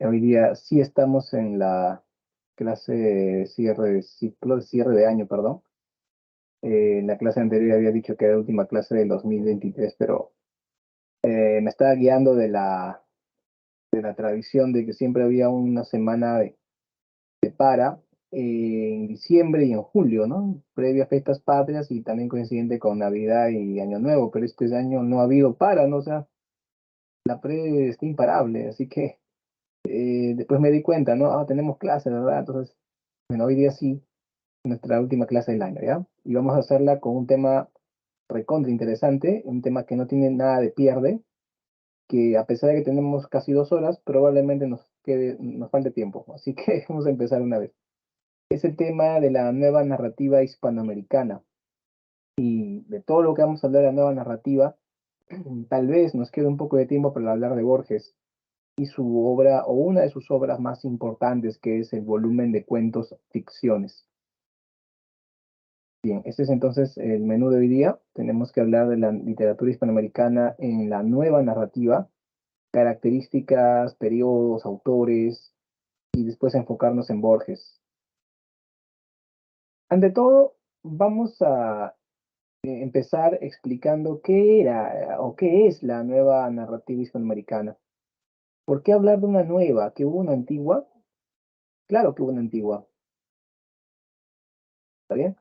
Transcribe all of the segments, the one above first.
Hoy día sí estamos en la clase de cierre de ciclo, de cierre de año, perdón. En la clase anterior había dicho que era la última clase del 2023, pero me estaba guiando de la tradición de que siempre había una semana de para en diciembre y en julio, ¿no? Previa a fiestas patrias y también coincidente con Navidad y Año Nuevo, pero este año no ha habido para, ¿no? O sea, la pre está imparable, así que después me di cuenta, ¿no? Ah, tenemos clases, ¿verdad? Entonces, bueno, hoy día sí, nuestra última clase del año, ¿ya? Y vamos a hacerla con un tema recontra interesante, un tema que no tiene nada de pierde, que a pesar de que tenemos casi 2 horas, probablemente nos falte tiempo. Así que vamos a empezar una vez. Es el tema de la nueva narrativa hispanoamericana. Y de todo lo que vamos a hablar de la nueva narrativa, tal vez nos quede un poco de tiempo para hablar de Borges y su obra, o una de sus obras más importantes, que es el volumen de cuentos ficciones. Bien, este es entonces el menú de hoy día. Tenemos que hablar de la literatura hispanoamericana en la nueva narrativa, características, periodos, autores, y después enfocarnos en Borges. Ante todo, vamos a empezar explicando qué era o qué es la nueva narrativa hispanoamericana. ¿Por qué hablar de una nueva? ¿Que hubo una antigua? Claro que hubo una antigua, ¿está bien?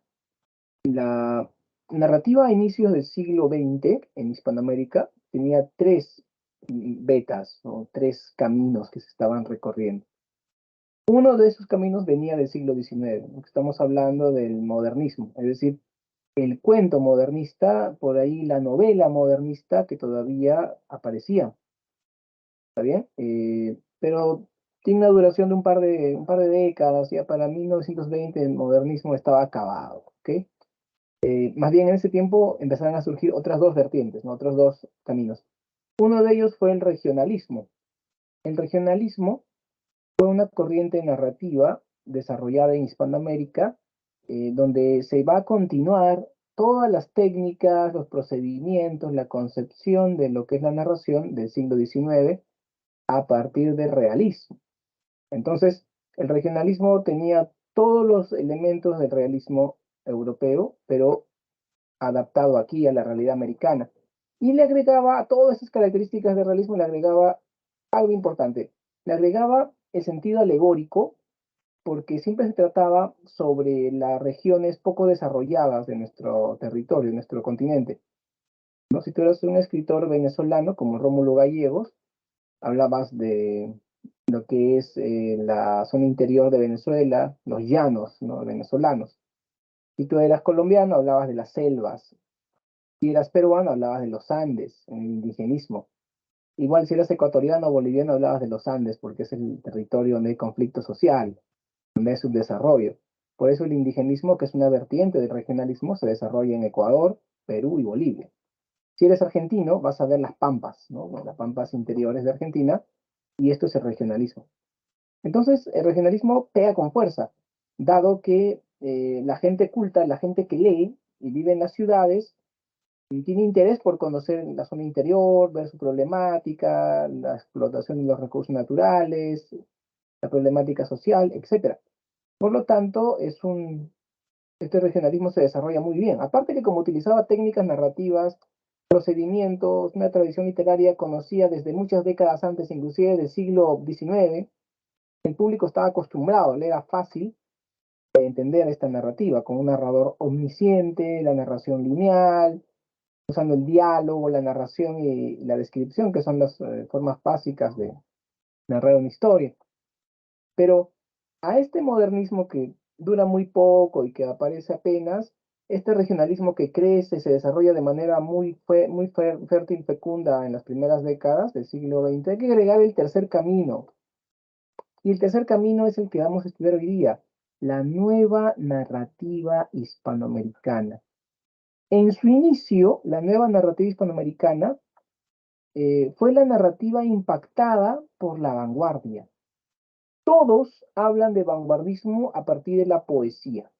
La narrativa a inicios del siglo XX en Hispanoamérica tenía tres vetas, ¿no? Tres caminos que se estaban recorriendo. Uno de esos caminos venía del siglo XIX, ¿no? Estamos hablando del modernismo, es decir, el cuento modernista, por ahí la novela modernista que todavía aparecía, ¿está bien? Pero tiene una duración de un par de décadas, ya para 1920 el modernismo estaba acabado, ¿ok? Más bien en ese tiempo empezaron a surgir otras dos vertientes, ¿no? Otros dos caminos. Uno de ellos fue el regionalismo. El regionalismo fue una corriente narrativa desarrollada en Hispanoamérica, donde se va a continuar todas las técnicas, los procedimientos, la concepción de lo que es la narración del siglo XIX a partir del realismo. Entonces, el regionalismo tenía todos los elementos del realismo europeo, pero adaptado aquí a la realidad americana. Y le agregaba a todas esas características de realismo, le agregaba algo importante. Le agregaba el sentido alegórico, porque siempre se trataba sobre las regiones poco desarrolladas de nuestro territorio, de nuestro continente. ¿No? Si tú eres un escritor venezolano como Rómulo Gallegos, hablabas de lo que es la zona interior de Venezuela, los llanos, ¿no? Venezolanos. Si tú eras colombiano, hablabas de las selvas. Si eras peruano, hablabas de los Andes, en el indigenismo. Igual si eras ecuatoriano o boliviano, hablabas de los Andes, porque es el territorio donde hay conflicto social, donde hay subdesarrollo. Por eso el indigenismo, que es una vertiente del regionalismo, se desarrolla en Ecuador, Perú y Bolivia. Si eres argentino, vas a ver las pampas, ¿no? Las pampas interiores de Argentina, y esto es el regionalismo. Entonces, el regionalismo pega con fuerza, dado que la gente culta, la gente que lee y vive en las ciudades, y tiene interés por conocer la zona interior, ver su problemática, la explotación de los recursos naturales, la problemática social, etc. Por lo tanto, este regionalismo se desarrolla muy bien. Aparte que como utilizaba técnicas narrativas, procedimientos, una tradición literaria conocida desde muchas décadas antes, inclusive del siglo XIX, el público estaba acostumbrado, le era fácil entender esta narrativa, con un narrador omnisciente, la narración lineal, usando el diálogo, la narración y la descripción, que son las formas básicas de narrar una historia. Pero a este modernismo que dura muy poco y que aparece apenas, este regionalismo que crece, se desarrolla de manera muy fértil, fecunda en las primeras décadas del siglo XX, hay que agregar el tercer camino. Y el tercer camino es el que vamos a estudiar hoy día, la nueva narrativa hispanoamericana. En su inicio, la nueva narrativa hispanoamericana fue la narrativa impactada por la vanguardia. Todos hablan de vanguardismo a partir de la poesía.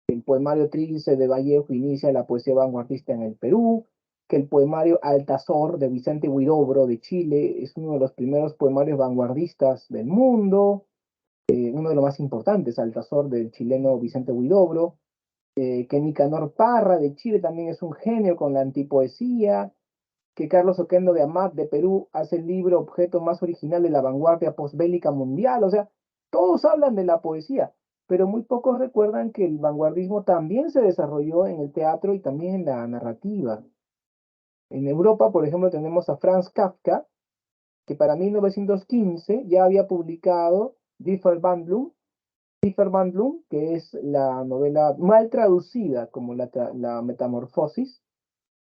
El poemario Trilce de Vallejo inicia la poesía vanguardista en el Perú. que el poemario Altazor de Vicente Huidobro de Chile es uno de los primeros poemarios vanguardistas del mundo, uno de los más importantes, Altazor del chileno Vicente Huidobro, que Nicanor Parra de Chile también es un genio con la antipoesía, que Carlos Oquendo de Amat de Perú hace el libro objeto más original de la vanguardia postbélica mundial. O sea, todos hablan de la poesía, pero muy pocos recuerdan que el vanguardismo también se desarrolló en el teatro y también en la narrativa. En Europa, por ejemplo, tenemos a Franz Kafka, que para 1915 ya había publicado Die Verwandlung, que es la novela mal traducida como la Metamorfosis,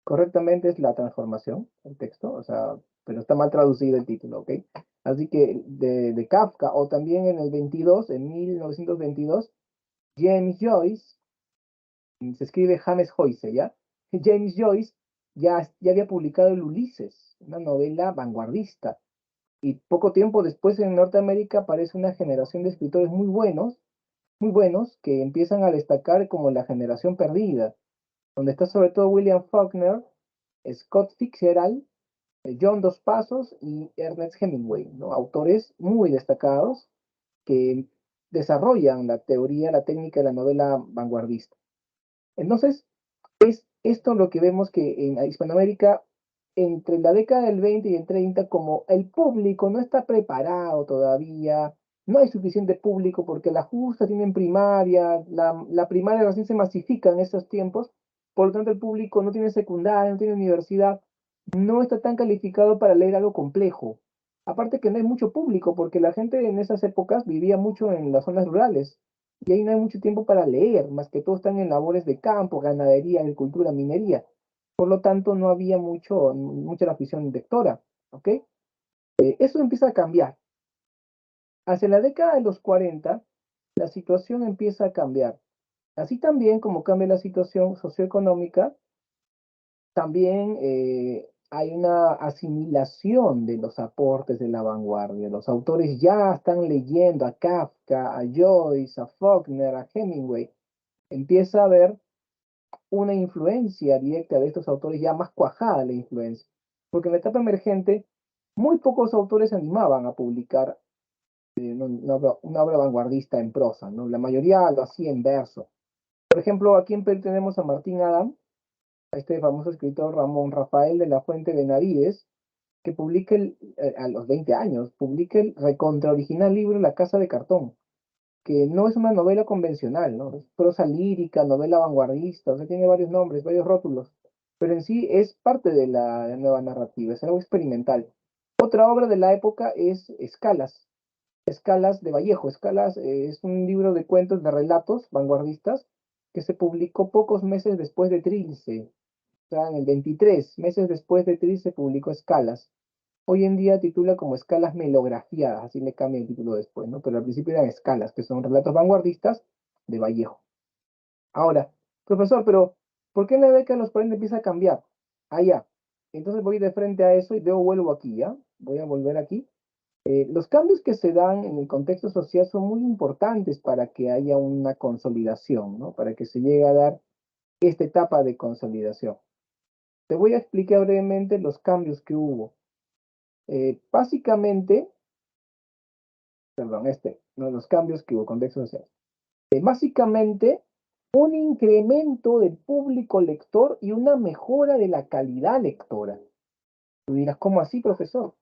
correctamente es la transformación, el texto, o sea, pero está mal traducido el título, ¿ok? Así que de Kafka, o también en el 22, en 1922, James Joyce, se escribe James Joyce, ¿ya? James Joyce ya había publicado el Ulises, una novela vanguardista, y poco tiempo después en Norteamérica aparece una generación de escritores muy buenos, que empiezan a destacar como la generación perdida, donde está sobre todo William Faulkner, Scott Fitzgerald, John Dos Passos y Ernest Hemingway, ¿no? Autores muy destacados que desarrollan la teoría, la técnica de la novela vanguardista. Entonces, es esto lo que vemos que en Hispanoamérica, entre la década del 20 y el 30, como el público no está preparado todavía, no hay suficiente público porque la justa tienen primaria, la primaria recién se masifica en estos tiempos, por lo tanto el público no tiene secundaria, no tiene universidad, no está tan calificado para leer algo complejo. Aparte que no hay mucho público, porque la gente en esas épocas vivía mucho en las zonas rurales y ahí no hay mucho tiempo para leer, más que todo están en labores de campo, ganadería, agricultura, minería. Por lo tanto, no había mucha la afición lectora, ¿ok? Eso empieza a cambiar. Hacia la década de los 40, la situación empieza a cambiar. Así también como cambia la situación socioeconómica, también hay una asimilación de los aportes de la vanguardia. Los autores ya están leyendo a Kafka, a Joyce, a Faulkner, a Hemingway. Empieza a haber una influencia directa de estos autores, ya más cuajada la influencia. Porque en la etapa emergente, muy pocos autores se animaban a publicar una obra vanguardista en prosa, ¿no? La mayoría lo hacía en verso. Por ejemplo, aquí en Perú tenemos a Martín Adam, a este famoso escritor Ramón Rafael de la Fuente Benavides, que publica a los 20 años, publica el recontra original libro La Casa de Cartón, que no es una novela convencional, ¿no? Es prosa lírica, novela vanguardista, o sea, tiene varios nombres, varios rótulos, pero en sí es parte de la nueva narrativa, es algo experimental. Otra obra de la época es Escalas de Vallejo. Escalas es un libro de cuentos, de relatos vanguardistas, que se publicó pocos meses después de Trilce, o sea, en el 23, meses después de Trilce se publicó Escalas. Hoy en día titula como Escalas melografiadas, así le cambia el título después, ¿no? Pero al principio eran escalas, que son relatos vanguardistas de Vallejo. Ahora, profesor, pero ¿por qué en la década de los 40 empieza a cambiar? Ah, ya. Entonces voy de frente a eso y luego vuelvo aquí, ¿ya? Voy a volver aquí. Los cambios que se dan en el contexto social son muy importantes para que haya una consolidación, ¿no? Para que se llegue a dar esta etapa de consolidación. Te voy a explicar brevemente los cambios que hubo. Básicamente, perdón, uno de los cambios que hubo, contexto social. Básicamente, un incremento del público lector y una mejora de la calidad lectora. Tú dirás, ¿cómo así, profesor?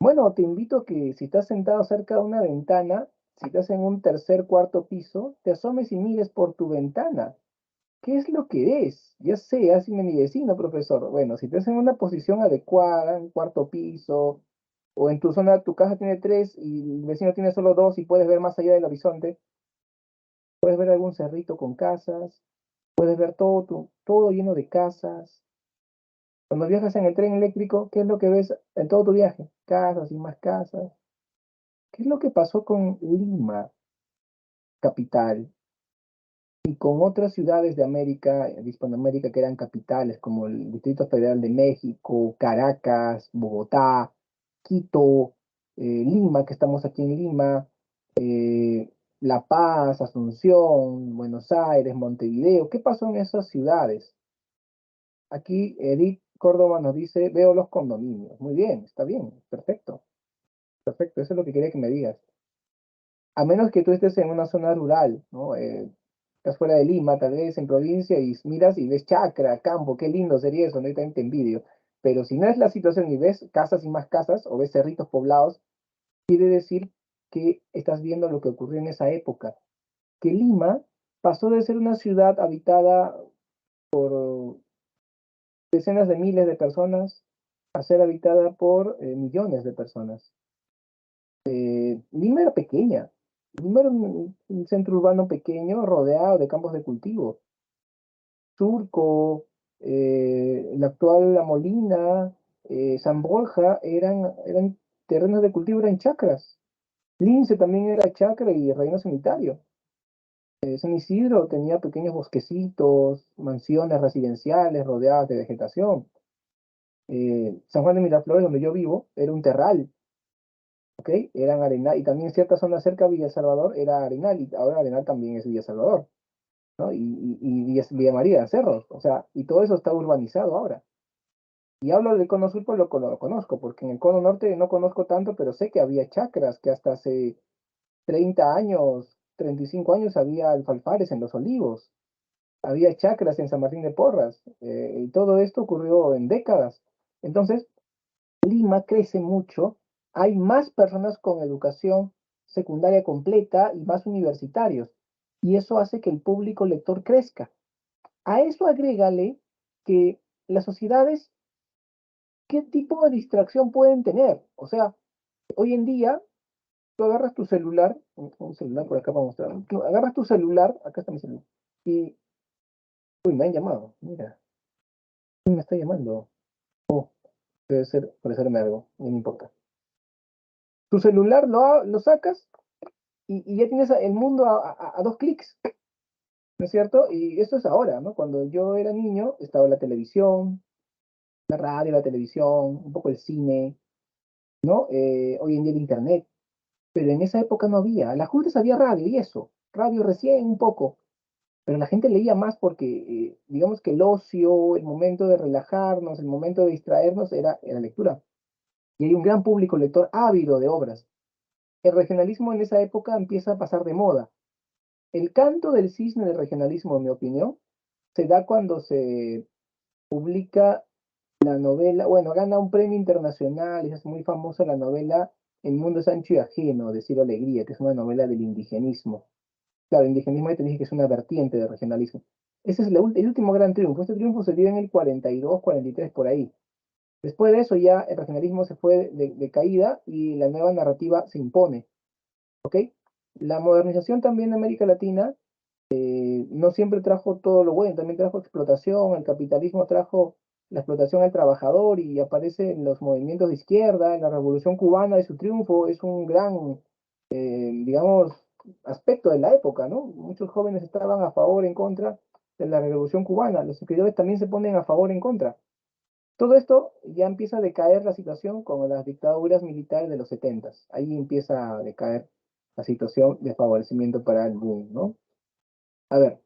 Bueno, te invito a que si estás sentado cerca de una ventana, si estás en un tercer, cuarto piso, te asomes y mires por tu ventana. ¿Qué es lo que ves? Ya sé, así mi vecino, profesor. Bueno, si estás en una posición adecuada, en cuarto piso, o en tu zona, tu casa tiene tres y el vecino tiene solo dos y puedes ver más allá del horizonte, puedes ver algún cerrito con casas, puedes ver todo lleno de casas. Cuando viajas en el tren eléctrico, ¿qué es lo que ves en todo tu viaje? Casas y más casas. ¿Qué es lo que pasó con Lima, capital, y con otras ciudades de América, de Hispanoamérica, que eran capitales, como el Distrito Federal de México, Caracas, Bogotá, Quito, Lima, que estamos aquí en Lima, La Paz, Asunción, Buenos Aires, Montevideo? ¿Qué pasó en esas ciudades? Aquí Edith Córdoba nos dice, veo los condominios. Muy bien, está bien, perfecto, perfecto, eso es lo que quería que me digas. A menos que tú estés en una zona rural, ¿no? Estás fuera de Lima, tal vez en provincia, y miras y ves chacra, campo, qué lindo sería eso, no también te envidio. Pero si no es la situación y ves casas y más casas, o ves cerritos poblados, quiere decir que estás viendo lo que ocurrió en esa época. Que Lima pasó de ser una ciudad habitada por decenas de miles de personas a ser habitada por millones de personas. Lima era pequeña. Lima era un centro urbano pequeño rodeado de campos de cultivo. Surco, la actual La Molina, San Borja eran terrenos de cultivo, eran chacras. Lince también era chacra y reino sanitario. San Isidro tenía pequeños bosquecitos, mansiones residenciales rodeadas de vegetación. San Juan de Miraflores, donde yo vivo, era un terral, ¿ok? Eran arenal, y también cierta zona cerca de Villa Salvador era arenal, y ahora arenal también es Villa Salvador, ¿no? Y Villa María, eran cerros, o sea, y todo eso está urbanizado ahora. Y hablo del cono sur, pues lo conozco, porque en el cono norte no conozco tanto, pero sé que había chacras, que hasta hace 30 años, 35 años había alfalfares en Los Olivos, había chacras en San Martín de Porras, y todo esto ocurrió en décadas. Entonces, Lima crece mucho, hay más personas con educación secundaria completa y más universitarios, y eso hace que el público lector crezca. A eso agrégale que las sociedades, ¿qué tipo de distracción pueden tener? O sea, hoy en día, tú agarras tu celular, un celular por acá para mostrar, tú agarras tu celular, acá está mi celular, y, uy, me han llamado, mira, ¿quién me está llamando? Oh, debe ser, parecerme algo, no me importa. Tu celular lo sacas y ya tienes el mundo a 2 clics, ¿no es cierto? Y eso es ahora, ¿no? Cuando yo era niño estaba la televisión, la radio, la televisión, un poco el cine, ¿no? Hoy en día el internet, pero en esa época no había. A las justas había radio y eso, radio recién un poco, pero la gente leía más porque, digamos que el ocio, el momento de relajarnos, el momento de distraernos era lectura. Y hay un gran público lector ávido de obras. El regionalismo en esa época empieza a pasar de moda. El canto del cisne del regionalismo, en mi opinión, se da cuando se publica la novela, bueno, gana un premio internacional y es muy famosa la novela El mundo es ancho y ajeno, de Ciro Alegría, que es una novela del indigenismo. Claro, el indigenismo ya te dije que es una vertiente del regionalismo. Ese es el último gran triunfo. Este triunfo se dio en el 42, 43, por ahí. Después de eso ya el regionalismo se fue de caída y la nueva narrativa se impone. ¿Ok? La modernización también de América Latina no siempre trajo todo lo bueno, también trajo explotación, el capitalismo trajo la explotación al trabajador y aparece en los movimientos de izquierda, en la Revolución Cubana de su triunfo, es un gran, digamos, aspecto de la época, ¿no? Muchos jóvenes estaban a favor, en contra de la Revolución Cubana, los escritores también se ponen a favor, en contra. Todo esto ya empieza a decaer la situación con las dictaduras militares de los 70. Ahí empieza a decaer la situación de favorecimiento para el boom, ¿no? A ver,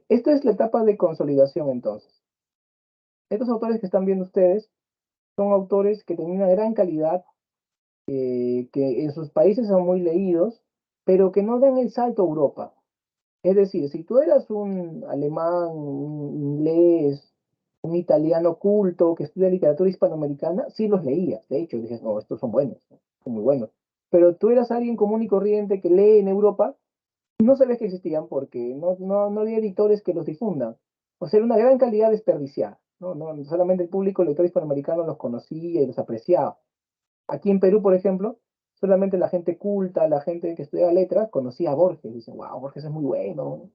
esta es la etapa de consolidación entonces. Estos autores que están viendo ustedes son autores que tienen una gran calidad, que en sus países son muy leídos, pero que no dan el salto a Europa. Es decir, si tú eras un alemán, un inglés, un italiano culto que estudia literatura hispanoamericana, sí los leías. De hecho, dices, no, estos son buenos, son muy buenos. Pero tú eras alguien común y corriente que lee en Europa, no sabías que existían porque no había editores que los difundan. O sea, era una gran calidad desperdiciada. No, solamente el público lector hispanoamericano los conocía y los apreciaba. Aquí en Perú, por ejemplo, solamente la gente culta, la gente que estudiaba letras, conocía a Borges. Dicen, wow, Borges es muy bueno.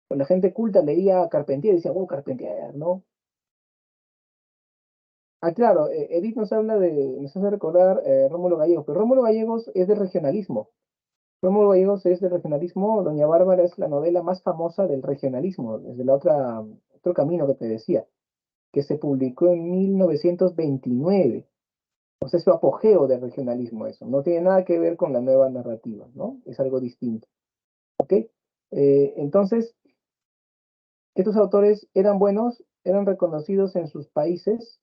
O la gente culta leía a Carpentier y decía, wow, Carpentier, ¿no? Ah, claro, Edith nos hace recordar Rómulo Gallegos, pero Rómulo Gallegos es de regionalismo. Rómulo Gallegos es de regionalismo, Doña Bárbara es la novela más famosa del regionalismo, desde otro camino que te decía, que se publicó en 1929. O sea, es su apogeo del regionalismo eso. No tiene nada que ver con la nueva narrativa, ¿no? Es algo distinto. ¿Ok? Entonces, estos autores eran buenos eran reconocidos en sus países,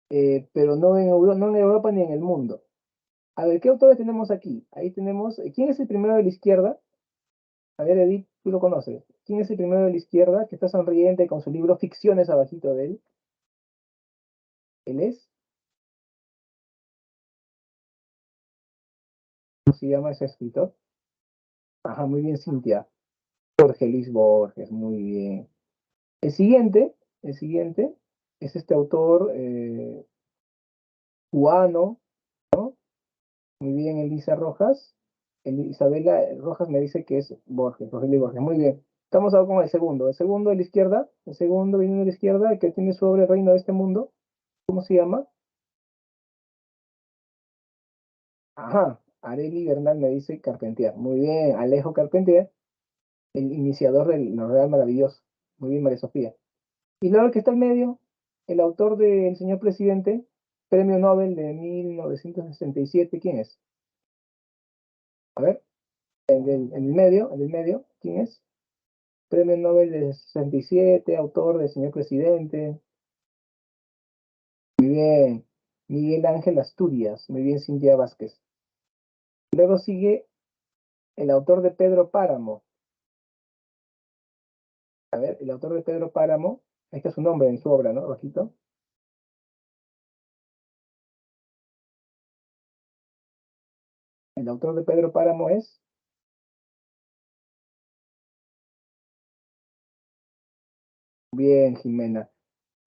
pero no en Europa ni en el mundo. A ver, ¿qué autores tenemos aquí? Ahí tenemos, ¿quién es el primero de la izquierda? A ver, Edith, tú lo conoces. ¿Quién es el primero de la izquierda que está sonriente con su libro Ficciones abajito de él? Él es, ¿cómo se llama ese escritor? Ajá, muy bien, Cintia. Jorge Luis Borges, muy bien. El siguiente es este autor cubano, muy bien, Elisa Rojas. Isabela Rojas me dice que es Borges, Jorge Luis Borges, muy bien. Estamos ahora con el segundo. El segundo de la izquierda, el segundo viniendo de la izquierda, el que tiene su obra El Reino de este Mundo. ¿Cómo se llama? Ajá, Areli Bernal me dice Carpentier. Muy bien, Alejo Carpentier, el iniciador del Real Maravilloso. Muy bien, María Sofía. Y luego el que está al medio, el autor del Señor Presidente, Premio Nobel de 1967, ¿quién es? A ver, en el medio, ¿quién es? Premio Nobel de 67, autor del Señor Presidente. Muy bien, Miguel Ángel Asturias. Muy bien, Cintia Vázquez. Luego sigue el autor de Pedro Páramo. A ver, el autor de Pedro Páramo, ahí está su nombre en su obra, ¿no? Bajito. El autor de Pedro Páramo es, bien, Jimena,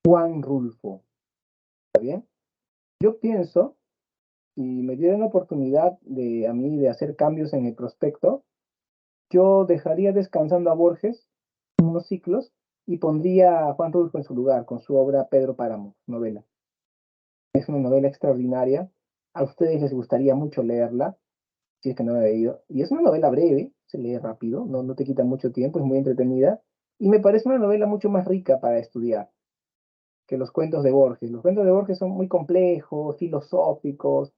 Juan Rulfo. ¿Está bien? Yo pienso, si me dieran la oportunidad a mí de hacer cambios en el prospecto, yo dejaría descansando a Borges unos ciclos y pondría a Juan Rulfo en su lugar con su obra Pedro Páramo, novela. Es una novela extraordinaria. A ustedes les gustaría mucho leerla, si es que no la han leído. Y es una novela breve, se lee rápido, no te quita mucho tiempo, es muy entretenida. Y me parece una novela mucho más rica para estudiar que los cuentos de Borges. Los cuentos de Borges son muy complejos, filosóficos.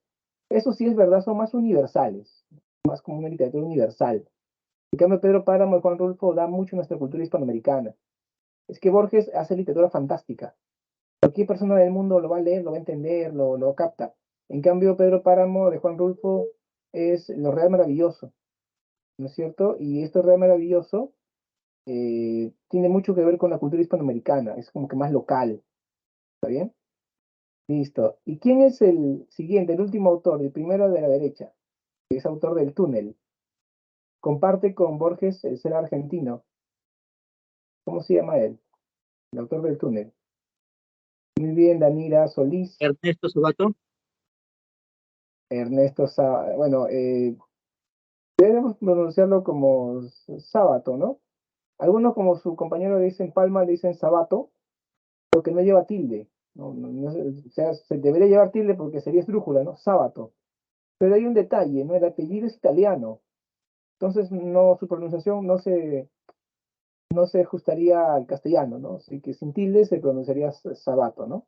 Eso sí es verdad, son más universales, más como una literatura universal. En cambio, Pedro Páramo y Juan Rulfo dan mucho a nuestra cultura hispanoamericana. Es que Borges hace literatura fantástica. Cualquier persona del mundo lo va a leer, lo va a entender, lo capta. En cambio, Pedro Páramo de Juan Rulfo es lo real maravilloso, ¿no es cierto? Y esto real maravilloso tiene mucho que ver con la cultura hispanoamericana, es como que más local, ¿está bien? Listo. ¿Y quién es el siguiente, el último autor, el primero de la derecha, que es autor del Túnel? Comparte con Borges el ser argentino. ¿Cómo se llama él? El autor del Túnel. Muy bien, Danira Solís, Ernesto Sabato. Ernesto bueno, debemos pronunciarlo como Sábato, ¿no? Algunos, como su compañero le dicen Palma, le dicen Sabato, porque no lleva tilde. O sea, se debería llevar tilde porque sería esdrújula, ¿no? Sábato. Pero hay un detalle, ¿no? El apellido es italiano. Entonces, no, su pronunciación no se ajustaría al castellano, ¿no? Así que sin tilde se pronunciaría Sabato, ¿no?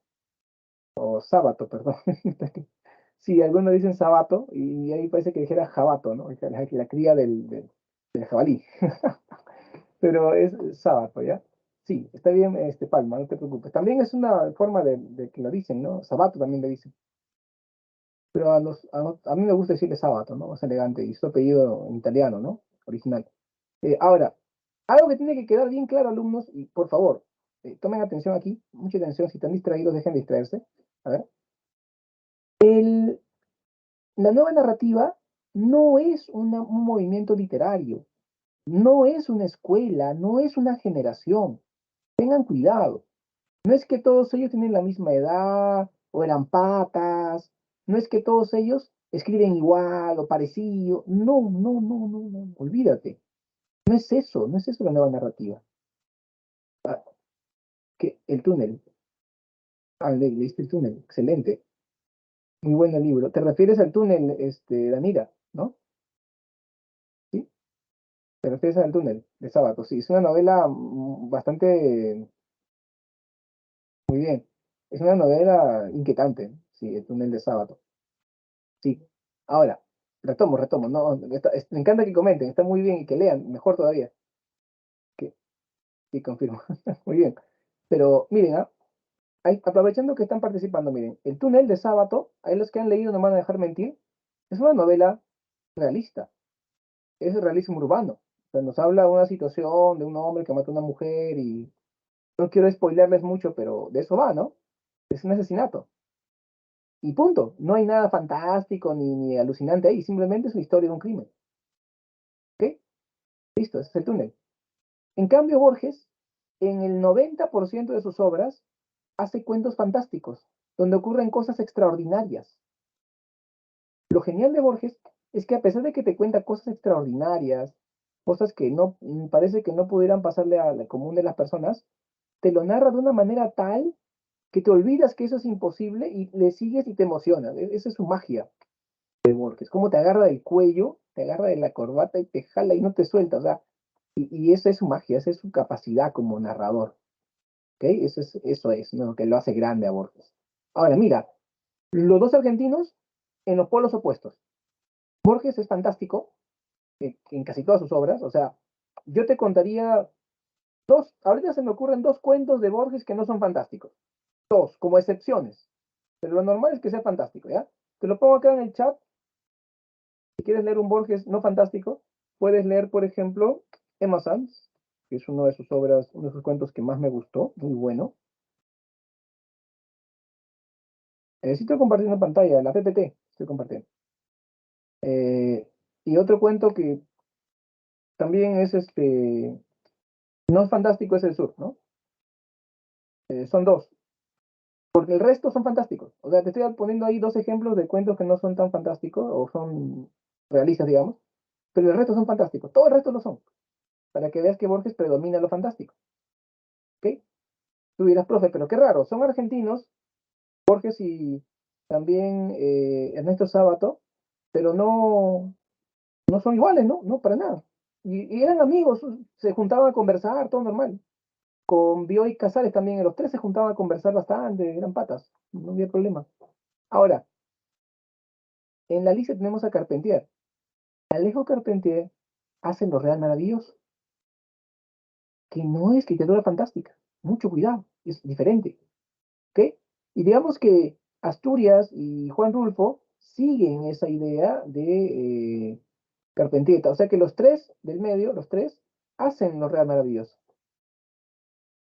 O Sábato, perdón. Sí, algunos dicen Sabato y ahí parece que dijera Jabato, ¿no? La cría del jabalí. Pero es sábado, ¿ya? Sí, está bien, Palma, no te preocupes. También es una forma de que lo dicen, ¿no? Sabato también le dicen. Pero a mí me gusta decirle sábado, ¿no? Más elegante, y su apellido en italiano, ¿no? Original. Ahora, algo que tiene que quedar bien claro, alumnos, y por favor, tomen atención aquí, mucha atención, si están distraídos, dejen de distraerse. A ver, la nueva narrativa no es un movimiento literario, no es una escuela, no es una generación. Tengan cuidado. No es que todos ellos tienen la misma edad o eran patas, no es que todos ellos escriben igual o parecido. No, no, no, no, no, olvídate. No es eso la nueva narrativa. Ah, que el túnel. Ah, leíste el túnel. Excelente. Muy buen el libro. ¿Te refieres al túnel, Danira? ¿No? ¿Sí? ¿Te refieres al túnel de Sábato? Sí, es una novela bastante, muy bien. Es una novela inquietante, sí, el túnel de Sábato. Sí. Ahora, retomo. No, me encanta que comenten, está muy bien y que lean, mejor todavía. Que, sí, confirmo. Muy bien. Pero miren, aprovechando que están participando, miren, El túnel de Sábato, ahí los que han leído no me van a dejar mentir, es una novela realista, es realismo urbano. O sea, nos habla de una situación de un hombre que mata a una mujer y no quiero spoilerles mucho, pero de eso va, ¿no? Es un asesinato. Y punto. No hay nada fantástico ni alucinante ahí, simplemente es una historia de un crimen. ¿Ok? Listo, ese es el túnel. En cambio, Borges, en el 90% de sus obras, hace cuentos fantásticos, donde ocurren cosas extraordinarias. Lo genial de Borges es que a pesar de que te cuenta cosas extraordinarias, cosas que no parece que no pudieran pasarle al común de las personas, te lo narra de una manera tal que te olvidas que eso es imposible y le sigues y te emociona. Esa es su magia de Borges. Como te agarra del cuello, te agarra de la corbata y te jala y no te suelta. O sea, y esa es su magia, esa es su capacidad como narrador. ¿Ok? Eso es, ¿no? Que lo hace grande a Borges. Ahora, mira, los dos argentinos en los polos opuestos. Borges es fantástico en casi todas sus obras. O sea, yo te contaría ahorita se me ocurren dos cuentos de Borges que no son fantásticos. Dos, como excepciones. Pero lo normal es que sea fantástico, ¿ya? Te lo pongo acá en el chat. Si quieres leer un Borges no fantástico, puedes leer, por ejemplo, Emma Sanz, que es una de sus obras, uno de sus cuentos que más me gustó, muy bueno. Sí estoy compartiendo pantalla, la PPT, estoy compartiendo. Y otro cuento que también es no es fantástico, es El Sur, ¿no? Son dos, porque el resto son fantásticos. O sea, te estoy poniendo ahí dos ejemplos de cuentos que no son tan fantásticos o son realistas, digamos, pero el resto son fantásticos. Todo el resto lo son, para que veas que Borges predomina lo fantástico. ¿Ok? Tú dirás, profe, pero qué raro, son argentinos, Borges y también Ernesto Sábato, pero no son iguales, ¿no? No, para nada. Y eran amigos, se juntaban a conversar, todo normal. Con Bioy Casares también, los tres se juntaban a conversar bastante, eran patas, no había problema. Ahora, en la lista tenemos a Carpentier. Alejo Carpentier hace lo real maravilloso, que no es literatura fantástica. Mucho cuidado, es diferente. ¿Ok? Y digamos que Asturias y Juan Rulfo siguen esa idea de Carpentier. O sea que los tres del medio, los tres, hacen lo real maravilloso.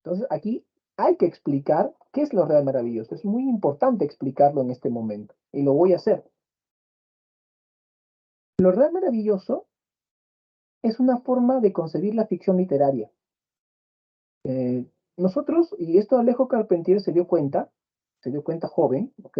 Entonces aquí hay que explicar qué es lo real maravilloso. Es muy importante explicarlo en este momento y lo voy a hacer. Lo real maravilloso es una forma de concebir la ficción literaria. Nosotros, y esto Alejo Carpentier se dio cuenta joven, ¿ok?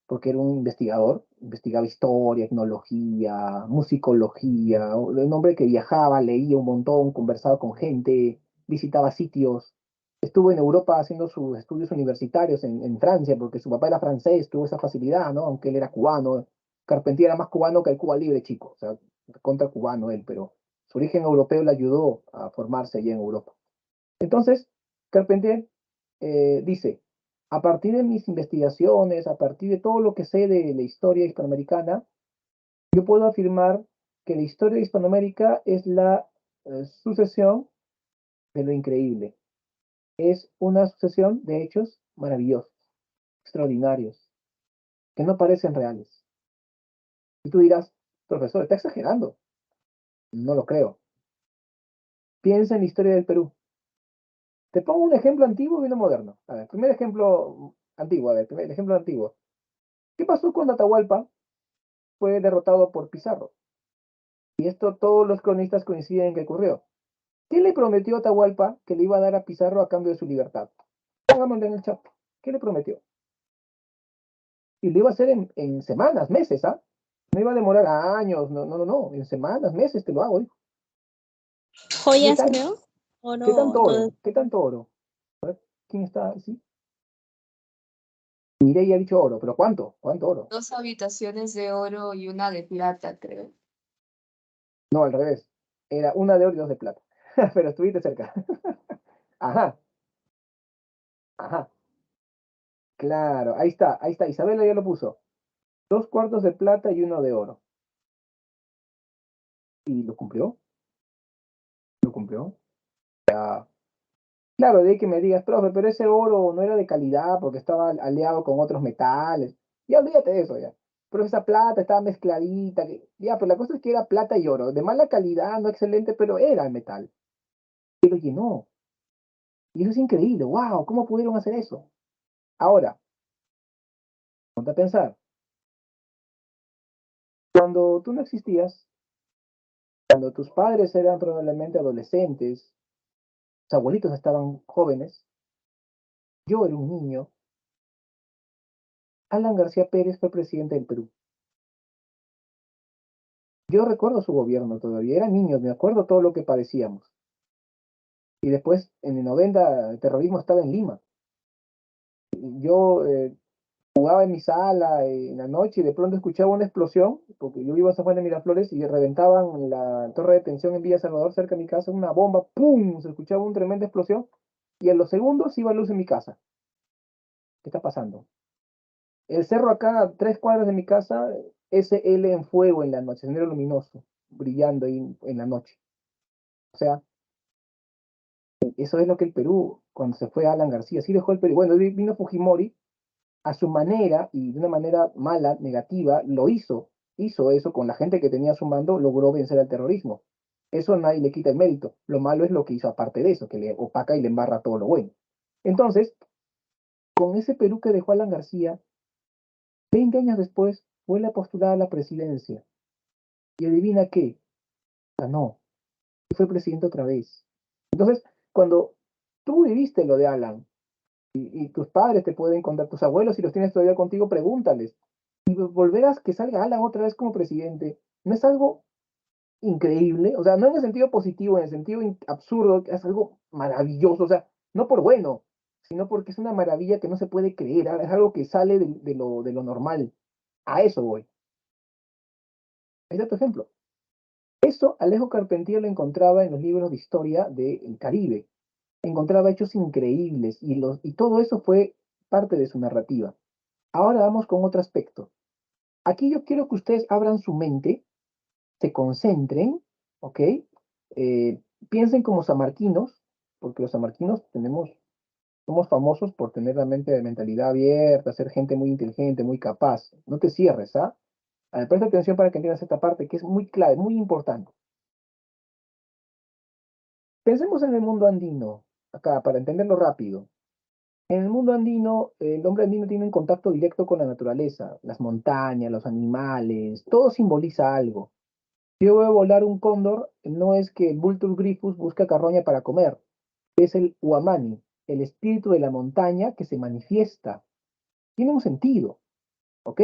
Porque era un investigador, investigaba historia, etnología, musicología, un hombre que viajaba, leía un montón, conversaba con gente, visitaba sitios, estuvo en Europa haciendo sus estudios universitarios en Francia, porque su papá era francés, tuvo esa facilidad, ¿no? Aunque él era cubano. Carpentier era más cubano que el Cuba Libre, chico, o sea, contra cubano él, pero su origen europeo le ayudó a formarse allí en Europa. Entonces, Carpentier dice, a partir de mis investigaciones, a partir de todo lo que sé de la historia hispanoamericana, yo puedo afirmar que la historia de Hispanoamérica es la sucesión de lo increíble. Es una sucesión de hechos maravillosos, extraordinarios, que no parecen reales. Y tú dirás, profesor, está exagerando. No lo creo. Piensa en la historia del Perú. Te pongo un ejemplo antiguo y uno moderno. A ver, primer ejemplo antiguo, a ver, primer ejemplo antiguo. ¿Qué pasó cuando Atahualpa fue derrotado por Pizarro? Y esto todos los cronistas coinciden en que ocurrió. ¿Qué le prometió Atahualpa que le iba a dar a Pizarro a cambio de su libertad? Pónganmelo en el chat. ¿Qué le prometió? Y lo iba a hacer en semanas, meses, ¿ah? No iba a demorar años, no, no, no, no, en semanas, meses te lo hago, dijo. ¿Qué Joyas, tal? creo. ¿Qué Oro, tanto todo. oro? ¿Qué tanto oro? A ver, ¿quién está? ¿Sí? Mireia ha dicho oro, pero ¿cuánto? ¿Cuánto oro? 2 habitaciones de oro y una de plata, creo. No, al revés. Era una de oro y dos de plata. Pero estuviste cerca. Ajá, ajá. Claro, ahí está, ahí está. Isabela ya lo puso. 2 cuartos de plata y uno de oro. ¿Y lo cumplió? ¿Lo cumplió? Claro, de ahí que me digas, profe, pero ese oro no era de calidad porque estaba aliado con otros metales. Ya olvídate de eso ya. Pero esa plata estaba mezcladita. Ya, pero la cosa es que era plata y oro. De mala calidad, no excelente, pero era el metal. Y lo llenó. Y eso es increíble. ¡Wow! ¿Cómo pudieron hacer eso? Ahora, ponte a pensar. Cuando tú no existías, cuando tus padres eran probablemente adolescentes, tus abuelitos estaban jóvenes, yo era un niño, Alan García Pérez fue presidente del Perú. Yo recuerdo su gobierno todavía, era niño, me acuerdo todo lo que padecíamos. Y después, en el 90, el terrorismo estaba en Lima. Yo jugaba en mi sala en la noche y de pronto escuchaba una explosión, porque yo iba a San Juan de Miraflores y reventaban la torre de tensión en Villa Salvador, cerca de mi casa, una bomba, ¡pum! Se escuchaba una tremenda explosión y en los segundos iba luz en mi casa. ¿Qué está pasando? El cerro acá, a 3 cuadras de mi casa, SL en fuego en la noche, sendero luminoso, brillando ahí en la noche. O sea, eso es lo que el Perú, cuando se fue Alan García, sí dejó el Perú. Bueno, vino Fujimori a su manera y de una manera mala, negativa, lo hizo. Hizo eso con la gente que tenía a su mando, logró vencer al terrorismo. Eso nadie le quita el mérito. Lo malo es lo que hizo aparte de eso, que le opaca y le embarra todo lo bueno. Entonces, con ese Perú que dejó Alan García, 20 años después, fue a postular a la presidencia. Y adivina qué, ganó. Y fue presidente otra vez. Entonces, cuando tú viviste lo de Alan, y tus padres te pueden contar, tus abuelos, si los tienes todavía contigo, pregúntales. Y volverás que salga Alan otra vez como presidente. ¿No es algo increíble? O sea, no en el sentido positivo, en el sentido absurdo, es algo maravilloso. O sea, no por bueno, sino porque es una maravilla que no se puede creer. Es algo que sale de lo normal. A eso voy. Ahí está tu ejemplo. Eso Alejo Carpentier lo encontraba en los libros de historia del Caribe. Encontraba hechos increíbles y todo eso fue parte de su narrativa. Ahora vamos con otro aspecto. Aquí yo quiero que ustedes abran su mente, se concentren, ¿ok? Piensen como samarquinos, porque los samarquinos somos famosos por tener la mente de mentalidad abierta, ser gente muy inteligente, muy capaz. No te cierres, ¿ah? A ver, presta atención para que entiendas esta parte que es muy clave, muy importante. Pensemos en el mundo andino, acá, para entenderlo rápido. En el mundo andino, el hombre andino tiene un contacto directo con la naturaleza, las montañas, los animales, todo simboliza algo. Si yo veo volar un cóndor, no es que el Vultur Gryphus busca carroña para comer, es el Uamani, el espíritu de la montaña que se manifiesta. Tiene un sentido, ¿ok?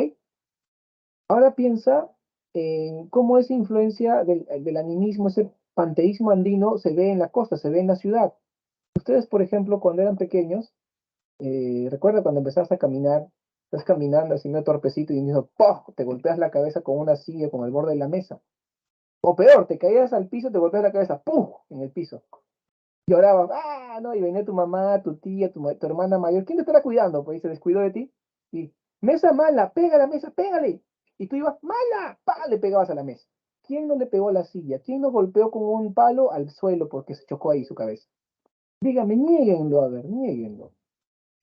Ahora piensa en cómo esa influencia del animismo, ese panteísmo andino se ve en la costa, se ve en la ciudad. Ustedes, por ejemplo, cuando eran pequeños, recuerda cuando empezaste a caminar, estás caminando así medio torpecito y dices, ¡pof! Te golpeas la cabeza con una silla, con el borde de la mesa. O peor, te caías al piso, te golpeas la cabeza, ¡pum! En el piso. Llorabas, ¡ah! No, y venía tu mamá, tu tía, tu hermana mayor. ¿Quién te estará cuidando? Pues se descuidó de ti. Y, mesa mala, pega a la mesa, pégale. Y tú ibas, mala, pa, le pegabas a la mesa. ¿Quién no le pegó a la silla? ¿Quién no golpeó con un palo al suelo porque se chocó ahí su cabeza? Dígame, niéguenlo, a ver, niéguenlo.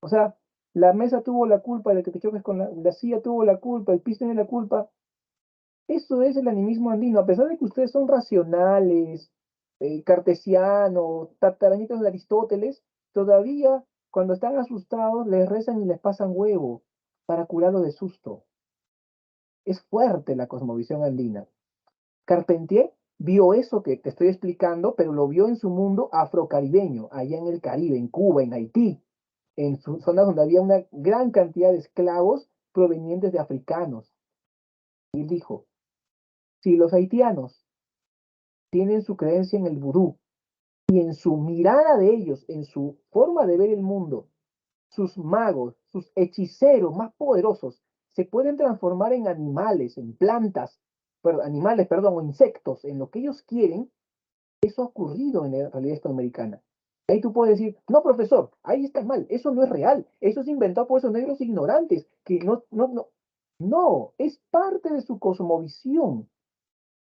O sea, la mesa tuvo la culpa de que te choques con la silla, tuvo la culpa, el piso tiene la culpa. Eso es el animismo andino, a pesar de que ustedes son racionales, cartesianos, tatarañitos de Aristóteles, todavía cuando están asustados les rezan y les pasan huevo para curarlo de susto. Es fuerte la cosmovisión andina. Carpentier vio eso que te estoy explicando, pero lo vio en su mundo afrocaribeño, allá en el Caribe, en Cuba, en Haití, en zonas donde había una gran cantidad de esclavos provenientes de africanos. Y él dijo, si los haitianos tienen su creencia en el vudú y en su mirada de ellos, en su forma de ver el mundo, sus magos, sus hechiceros más poderosos, se pueden transformar en animales, en plantas, animales, perdón, o insectos, en lo que ellos quieren. Eso ha ocurrido en la realidad hispanoamericana. Ahí tú puedes decir, no, profesor, ahí está mal, eso no es real, eso es inventado por esos negros ignorantes, que no, es parte de su cosmovisión.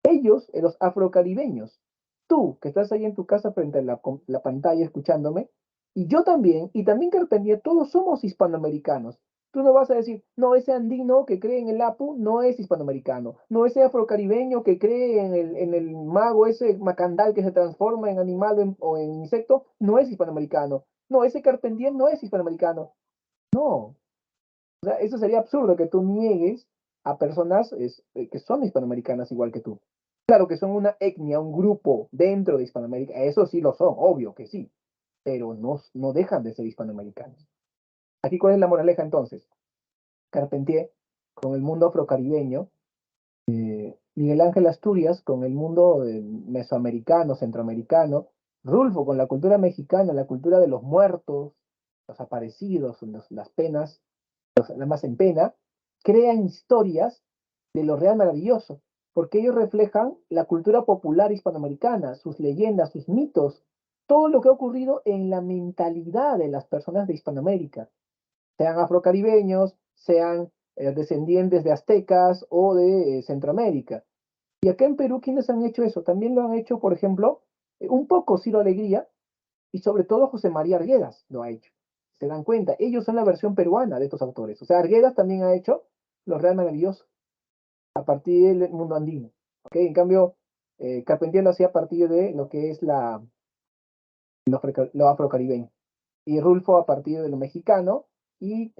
Ellos, los afrocaribeños, tú que estás ahí en tu casa frente a la pantalla escuchándome, Y yo también, y también Carpentier, todos somos hispanoamericanos. Tú no vas a decir, no, ese andino que cree en el Apu no es hispanoamericano. No, ese afrocaribeño que cree en el mago, ese macandal que se transforma en animal o en insecto, no es hispanoamericano. No, ese Carpentier no es hispanoamericano. No, o sea, eso sería absurdo que tú niegues a personas que son hispanoamericanas igual que tú. Claro que son una etnia, un grupo dentro de Hispanoamérica, eso sí lo son, obvio que sí, pero no dejan de ser hispanoamericanos. Aquí, ¿cuál es la moraleja entonces? Carpentier con el mundo afrocaribeño, Miguel Ángel Asturias con el mundo mesoamericano, centroamericano, Rulfo con la cultura mexicana, la cultura de los muertos, los aparecidos, las penas, las más en pena, crean historias de lo real maravilloso, porque ellos reflejan la cultura popular hispanoamericana, sus leyendas, sus mitos, todo lo que ha ocurrido en la mentalidad de las personas de Hispanoamérica, sean afrocaribeños, sean descendientes de aztecas o de Centroamérica. Y acá en Perú, ¿quiénes han hecho eso? También lo han hecho, por ejemplo, un poco Ciro Alegría y sobre todo José María Arguedas lo ha hecho. Se dan cuenta, ellos son la versión peruana de estos autores. O sea, Arguedas también ha hecho Los Real Maravilloso a partir del mundo andino. ¿Okay? En cambio, Carpentier lo hacía a partir de lo que es lo afrocaribeño. Y Rulfo a partir de lo mexicano y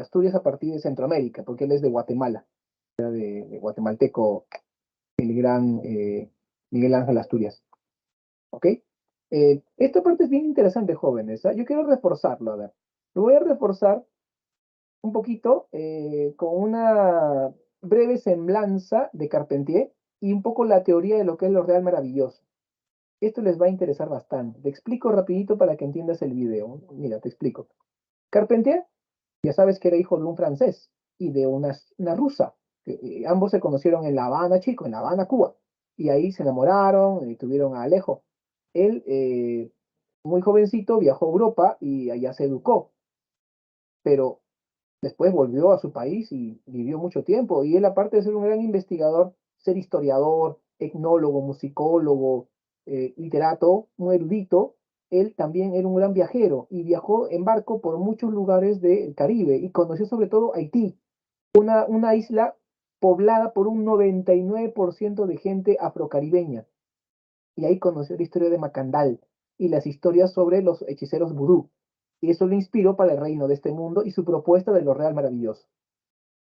Asturias a partir de Centroamérica, porque él es de Guatemala, de guatemalteco, el gran Miguel Ángel Asturias. ¿Ok? Esta parte es bien interesante, jóvenes. ¿Ah? Yo quiero reforzarlo, a ver. Lo voy a reforzar un poquito con una breve semblanza de Carpentier y un poco la teoría de lo que es lo real maravilloso. Esto les va a interesar bastante. Te explico rapidito para que entiendas el video. Mira, te explico. Carpentier, ya sabes que era hijo de un francés y de una rusa. Ambos se conocieron en La Habana, chico, en La Habana, Cuba. Y ahí se enamoraron y tuvieron a Alejo. Él, muy jovencito, viajó a Europa y allá se educó, pero después volvió a su país y vivió mucho tiempo. Y él, aparte de ser un gran investigador, ser historiador, etnólogo, musicólogo, literato, un erudito, él también era un gran viajero y viajó en barco por muchos lugares del Caribe y conoció sobre todo Haití, una isla poblada por un 99% de gente afrocaribeña. Y ahí conoció la historia de Macandal y las historias sobre los hechiceros vudú. Y eso lo inspiró para el reino de este mundo y su propuesta de lo real maravilloso.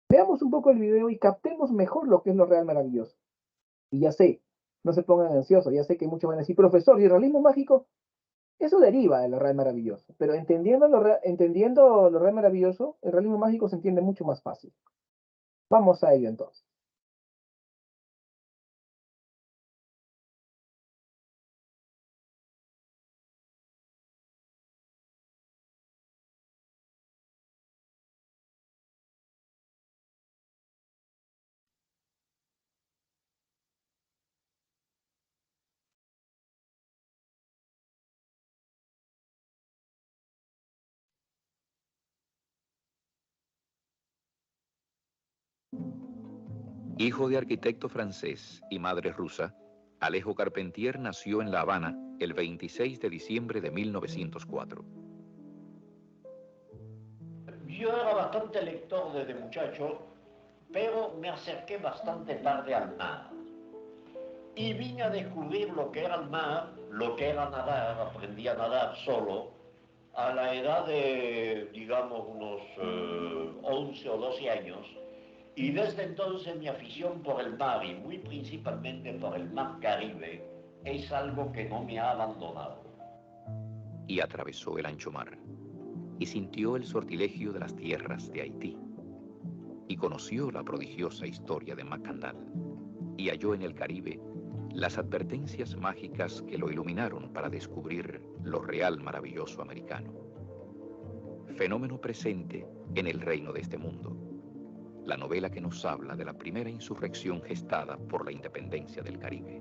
Veamos un poco el video y captemos mejor lo que es lo real maravilloso. Y ya sé, no se pongan ansiosos, ya sé que muchos van a decir, profesor, ¿y el realismo mágico? Eso deriva de lo real maravilloso, pero entendiendo lo real maravilloso, el realismo mágico se entiende mucho más fácil. Vamos a ello entonces. Hijo de arquitecto francés y madre rusa, Alejo Carpentier nació en La Habana el 26 de diciembre de 1904. Yo era bastante lector desde muchacho, pero me acerqué bastante tarde al mar. Y vine a descubrir lo que era el mar, lo que era nadar, aprendí a nadar solo, a la edad de, digamos, unos 11 o 12 años. Y desde entonces mi afición por el mar, y muy principalmente por el mar Caribe, es algo que no me ha abandonado. Y atravesó el ancho mar, y sintió el sortilegio de las tierras de Haití, y conoció la prodigiosa historia de Macandal, y halló en el Caribe las advertencias mágicas que lo iluminaron para descubrir lo real maravilloso americano. Fenómeno presente en el reino de este mundo. La novela que nos habla de la primera insurrección gestada por la independencia del Caribe.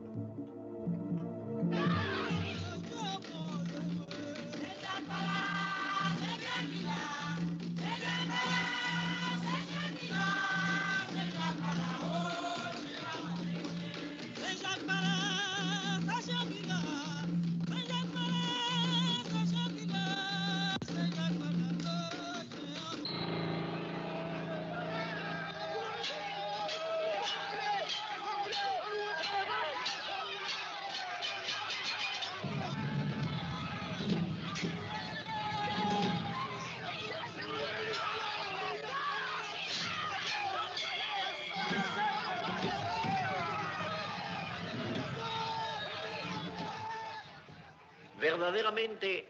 Verdaderamente,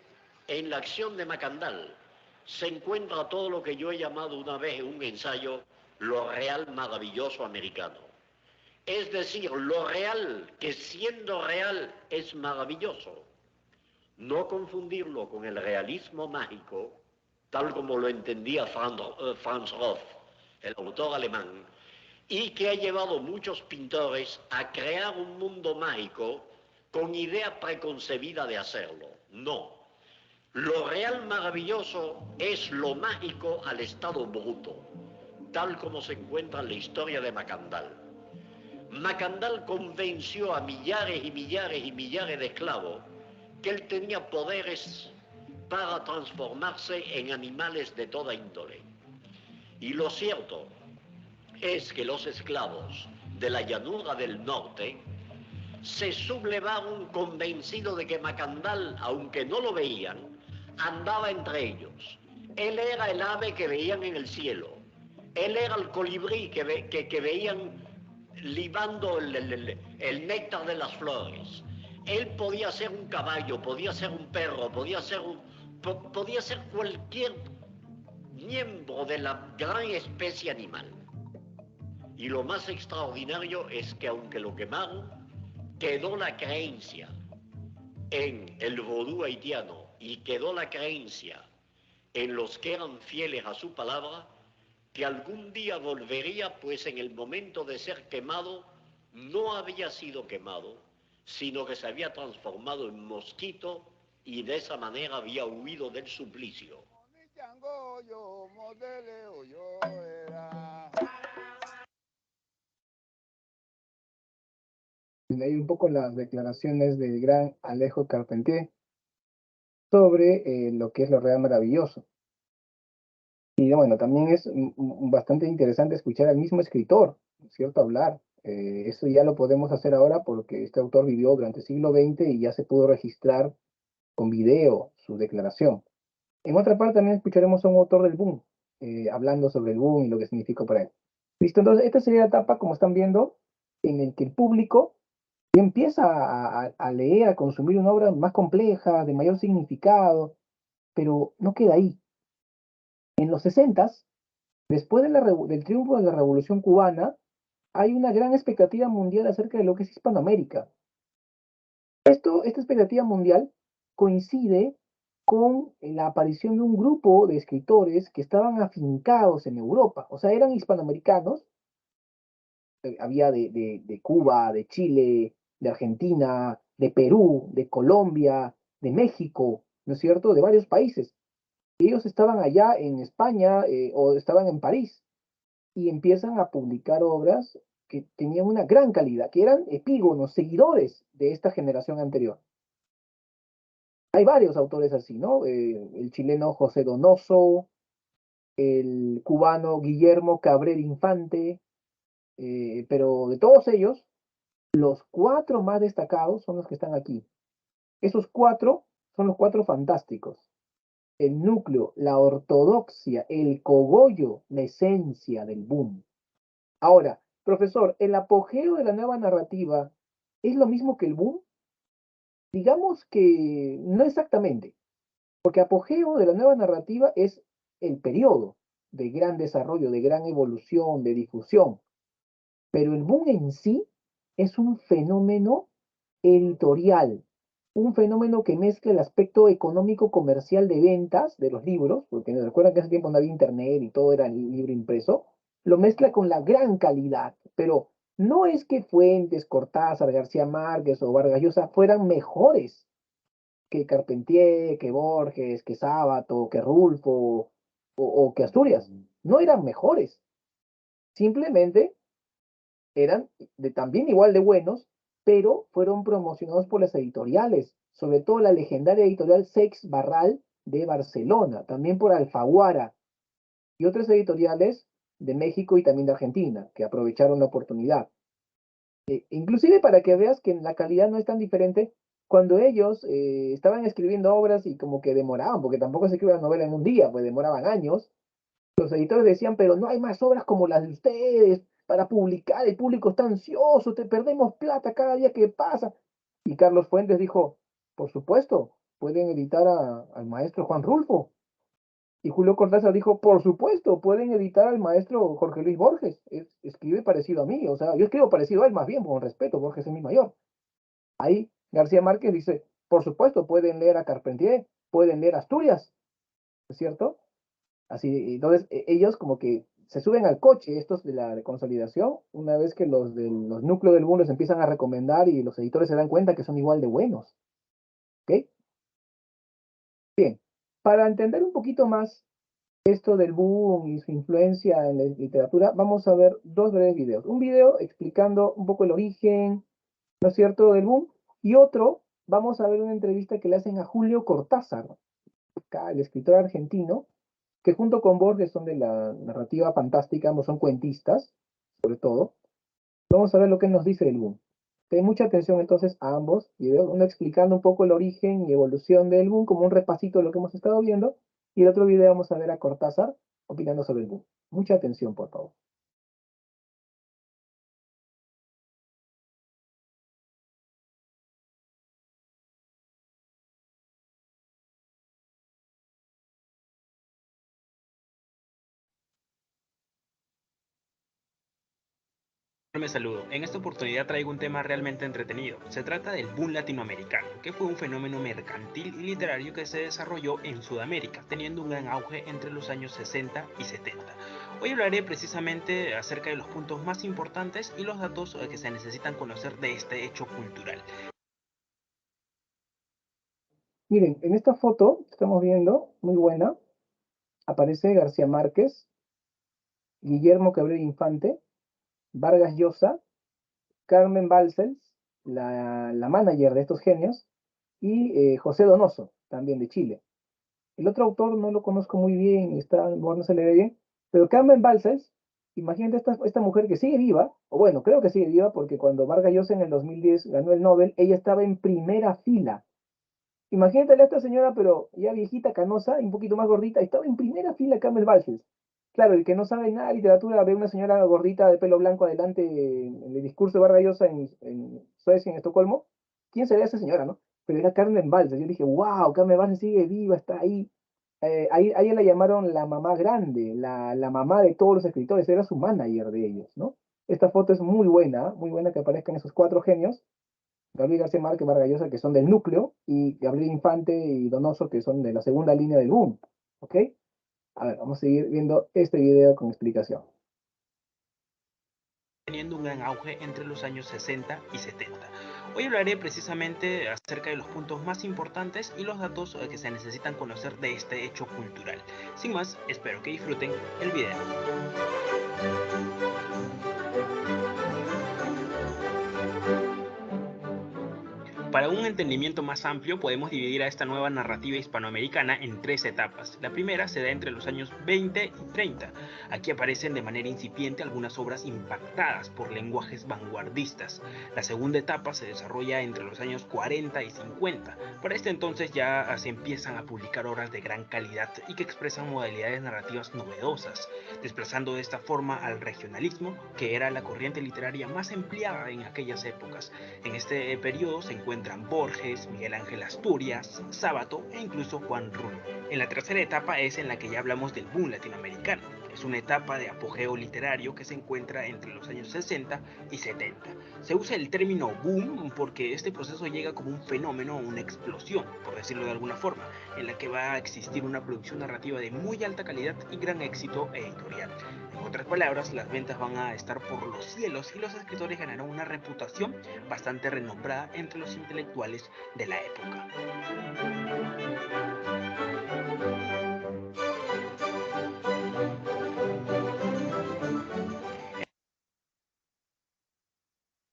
en la acción de Macandal se encuentra todo lo que yo he llamado una vez en un ensayo lo real maravilloso americano. Es decir, lo real que siendo real es maravilloso. No confundirlo con el realismo mágico, tal como lo entendía Franz Roth, el autor alemán, y que ha llevado muchos pintores a crear un mundo mágico con idea preconcebida de hacerlo. No. Lo real maravilloso es lo mágico al estado bruto, tal como se encuentra en la historia de Macandal. Macandal convenció a millares y millares y millares de esclavos que él tenía poderes para transformarse en animales de toda índole. Y lo cierto es que los esclavos de la llanura del norte se sublevaron convencidos de que Macandal, aunque no lo veían, andaba entre ellos. Él era el ave que veían en el cielo. Él era el colibrí que veían libando el néctar de las flores. Él podía ser un caballo, podía ser un perro, podía ser cualquier miembro de la gran especie animal. Y lo más extraordinario es que aunque lo quemaron, quedó la creencia en el vodú haitiano y quedó la creencia en los que eran fieles a su palabra, que algún día volvería, pues en el momento de ser quemado, no había sido quemado, sino que se había transformado en mosquito y de esa manera había huido del suplicio. Hay un poco las declaraciones del gran Alejo Carpentier sobre lo que es lo real maravilloso. Y bueno, también es bastante interesante escuchar al mismo escritor, ¿cierto? Hablar. Eso ya lo podemos hacer ahora porque este autor vivió durante el siglo XX y ya se pudo registrar con video su declaración. En otra parte también escucharemos a un autor del boom, hablando sobre el boom y lo que significó para él. Listo, entonces esta sería la etapa, como están viendo, en el que el público empieza a leer, a consumir una obra más compleja, de mayor significado, pero no queda ahí. En los 60s, después del triunfo de la Revolución Cubana, hay una gran expectativa mundial acerca de lo que es Hispanoamérica. Esta expectativa mundial coincide con la aparición de un grupo de escritores que estaban afincados en Europa, o sea, eran hispanoamericanos, había de Cuba, de Chile, de Argentina, de Perú, de Colombia, de México, ¿no es cierto?, de varios países. Ellos estaban allá en España o estaban en París y empiezan a publicar obras que tenían una gran calidad, que eran epígonos, seguidores de esta generación anterior. Hay varios autores así, ¿no? El chileno José Donoso, el cubano Guillermo Cabrera Infante, pero de todos ellos, los 4 más destacados son los que están aquí. Esos 4 son los 4 fantásticos. El núcleo, la ortodoxia, el cogollo, la esencia del boom. Ahora, profesor, ¿el apogeo de la nueva narrativa es lo mismo que el boom? Digamos que no exactamente, porque apogeo de la nueva narrativa es el periodo de gran desarrollo, de gran evolución, de difusión, pero el boom en sí es un fenómeno editorial, un fenómeno que mezcla el aspecto económico comercial de ventas de los libros, porque recuerdan que en ese tiempo no había internet y todo era libro impreso, lo mezcla con la gran calidad, pero no es que Fuentes, Cortázar, García Márquez o Vargas Llosa fueran mejores que Carpentier, que Borges, que Sábato, que Rulfo o que Asturias, no eran mejores, simplemente eran también igual de buenos, pero fueron promocionados por las editoriales, sobre todo la legendaria editorial Seix Barral de Barcelona, también por Alfaguara y otras editoriales de México y también de Argentina, que aprovecharon la oportunidad. Inclusive para que veas que la calidad no es tan diferente, cuando ellos estaban escribiendo obras y como que demoraban, porque tampoco se escribe una novela en un día, pues demoraban años, los editores decían, pero no hay más obras como las de ustedes para publicar, el público está ansioso, te perdemos plata cada día que pasa. Y Carlos Fuentes dijo, por supuesto, pueden editar al maestro Juan Rulfo. Y Julio Cortázar dijo, por supuesto, pueden editar al maestro Jorge Luis Borges, escribe parecido a mí, o sea, yo escribo parecido a él más bien, con respeto, Borges es mi mayor. Ahí García Márquez dice, por supuesto, pueden leer a Carpentier, pueden leer Asturias, ¿es cierto? Así, entonces ellos como que se suben al coche, estos de la consolidación, una vez que los de los núcleos del mundo les empiezan a recomendar y los editores se dan cuenta que son igual de buenos, ¿ok? Bien, para entender un poquito más esto del boom y su influencia en la literatura, vamos a ver dos breves videos. Un video explicando un poco el origen, ¿no es cierto?, del boom, y otro, vamos a ver una entrevista que le hacen a Julio Cortázar, acá, el escritor argentino, que junto con Borges son de la narrativa fantástica, ambos son cuentistas, sobre todo. Vamos a ver lo que él nos dice del boom. Ten mucha atención entonces a ambos videos, uno explicando un poco el origen y evolución del boom, como un repasito de lo que hemos estado viendo, y el otro video vamos a ver a Cortázar opinando sobre el boom. Mucha atención, por favor. Me saludo. En esta oportunidad traigo un tema realmente entretenido. Se trata del boom latinoamericano, que fue un fenómeno mercantil y literario que se desarrolló en Sudamérica, teniendo un gran auge entre los años 60 y 70. Hoy hablaré precisamente acerca de los puntos más importantes y los datos que se necesitan conocer de este hecho cultural. Miren, en esta foto que estamos viendo, muy buena, aparece García Márquez, Guillermo Cabrera Infante, Vargas Llosa, Carmen Balcells, la manager de estos genios, y José Donoso, también de Chile. El otro autor no lo conozco muy bien, no se le ve bien, pero Carmen Balcells, imagínate esta mujer que sigue viva, o bueno, creo que sigue viva, porque cuando Vargas Llosa en el 2010 ganó el Nobel, ella estaba en primera fila. Imagínate a esta señora, pero ya viejita, canosa, un poquito más gordita, estaba en primera fila Carmen Balcells. Claro, el que no sabe nada de literatura ve una señora gordita de pelo blanco adelante en el discurso de Vargas Llosa en Suecia, en Estocolmo. ¿Quién sería esa señora, no? Pero era Carmen Balcells. Yo dije, wow, Carmen Balcells sigue viva, está ahí. A ella la llamaron la mamá grande, la mamá de todos los escritores, era su manager de ellos, ¿no? Esta foto es muy buena que aparezcan esos cuatro genios. Gabriel García Márquez, Vargas Llosa, que son del núcleo, y Gabriel Infante y Donoso, que son de la segunda línea del boom. ¿Ok? A ver, vamos a seguir viendo este video con explicación. Teniendo un gran auge entre los años 60 y 70. Hoy hablaré precisamente acerca de los puntos más importantes y los datos que se necesitan conocer de este hecho cultural. Sin más, espero que disfruten el video. Para un entendimiento más amplio podemos dividir a esta nueva narrativa hispanoamericana en tres etapas. La primera se da entre los años 20 y 30. Aquí aparecen de manera incipiente algunas obras impactadas por lenguajes vanguardistas. La segunda etapa se desarrolla entre los años 40 y 50. Para este entonces ya se empiezan a publicar obras de gran calidad y que expresan modalidades narrativas novedosas, desplazando de esta forma al regionalismo, que era la corriente literaria más empleada en aquellas épocas. En este periodo se encuentran Borges, Miguel Ángel Asturias, Sábato e incluso Juan Rulfo. En la tercera etapa es en la que ya hablamos del boom latinoamericano. Es una etapa de apogeo literario que se encuentra entre los años 60 y 70. Se usa el término boom porque este proceso llega como un fenómeno, una explosión, por decirlo de alguna forma, en la que va a existir una producción narrativa de muy alta calidad y gran éxito editorial. En otras palabras, las ventas van a estar por los cielos y los escritores ganarán una reputación bastante renombrada entre los intelectuales de la época.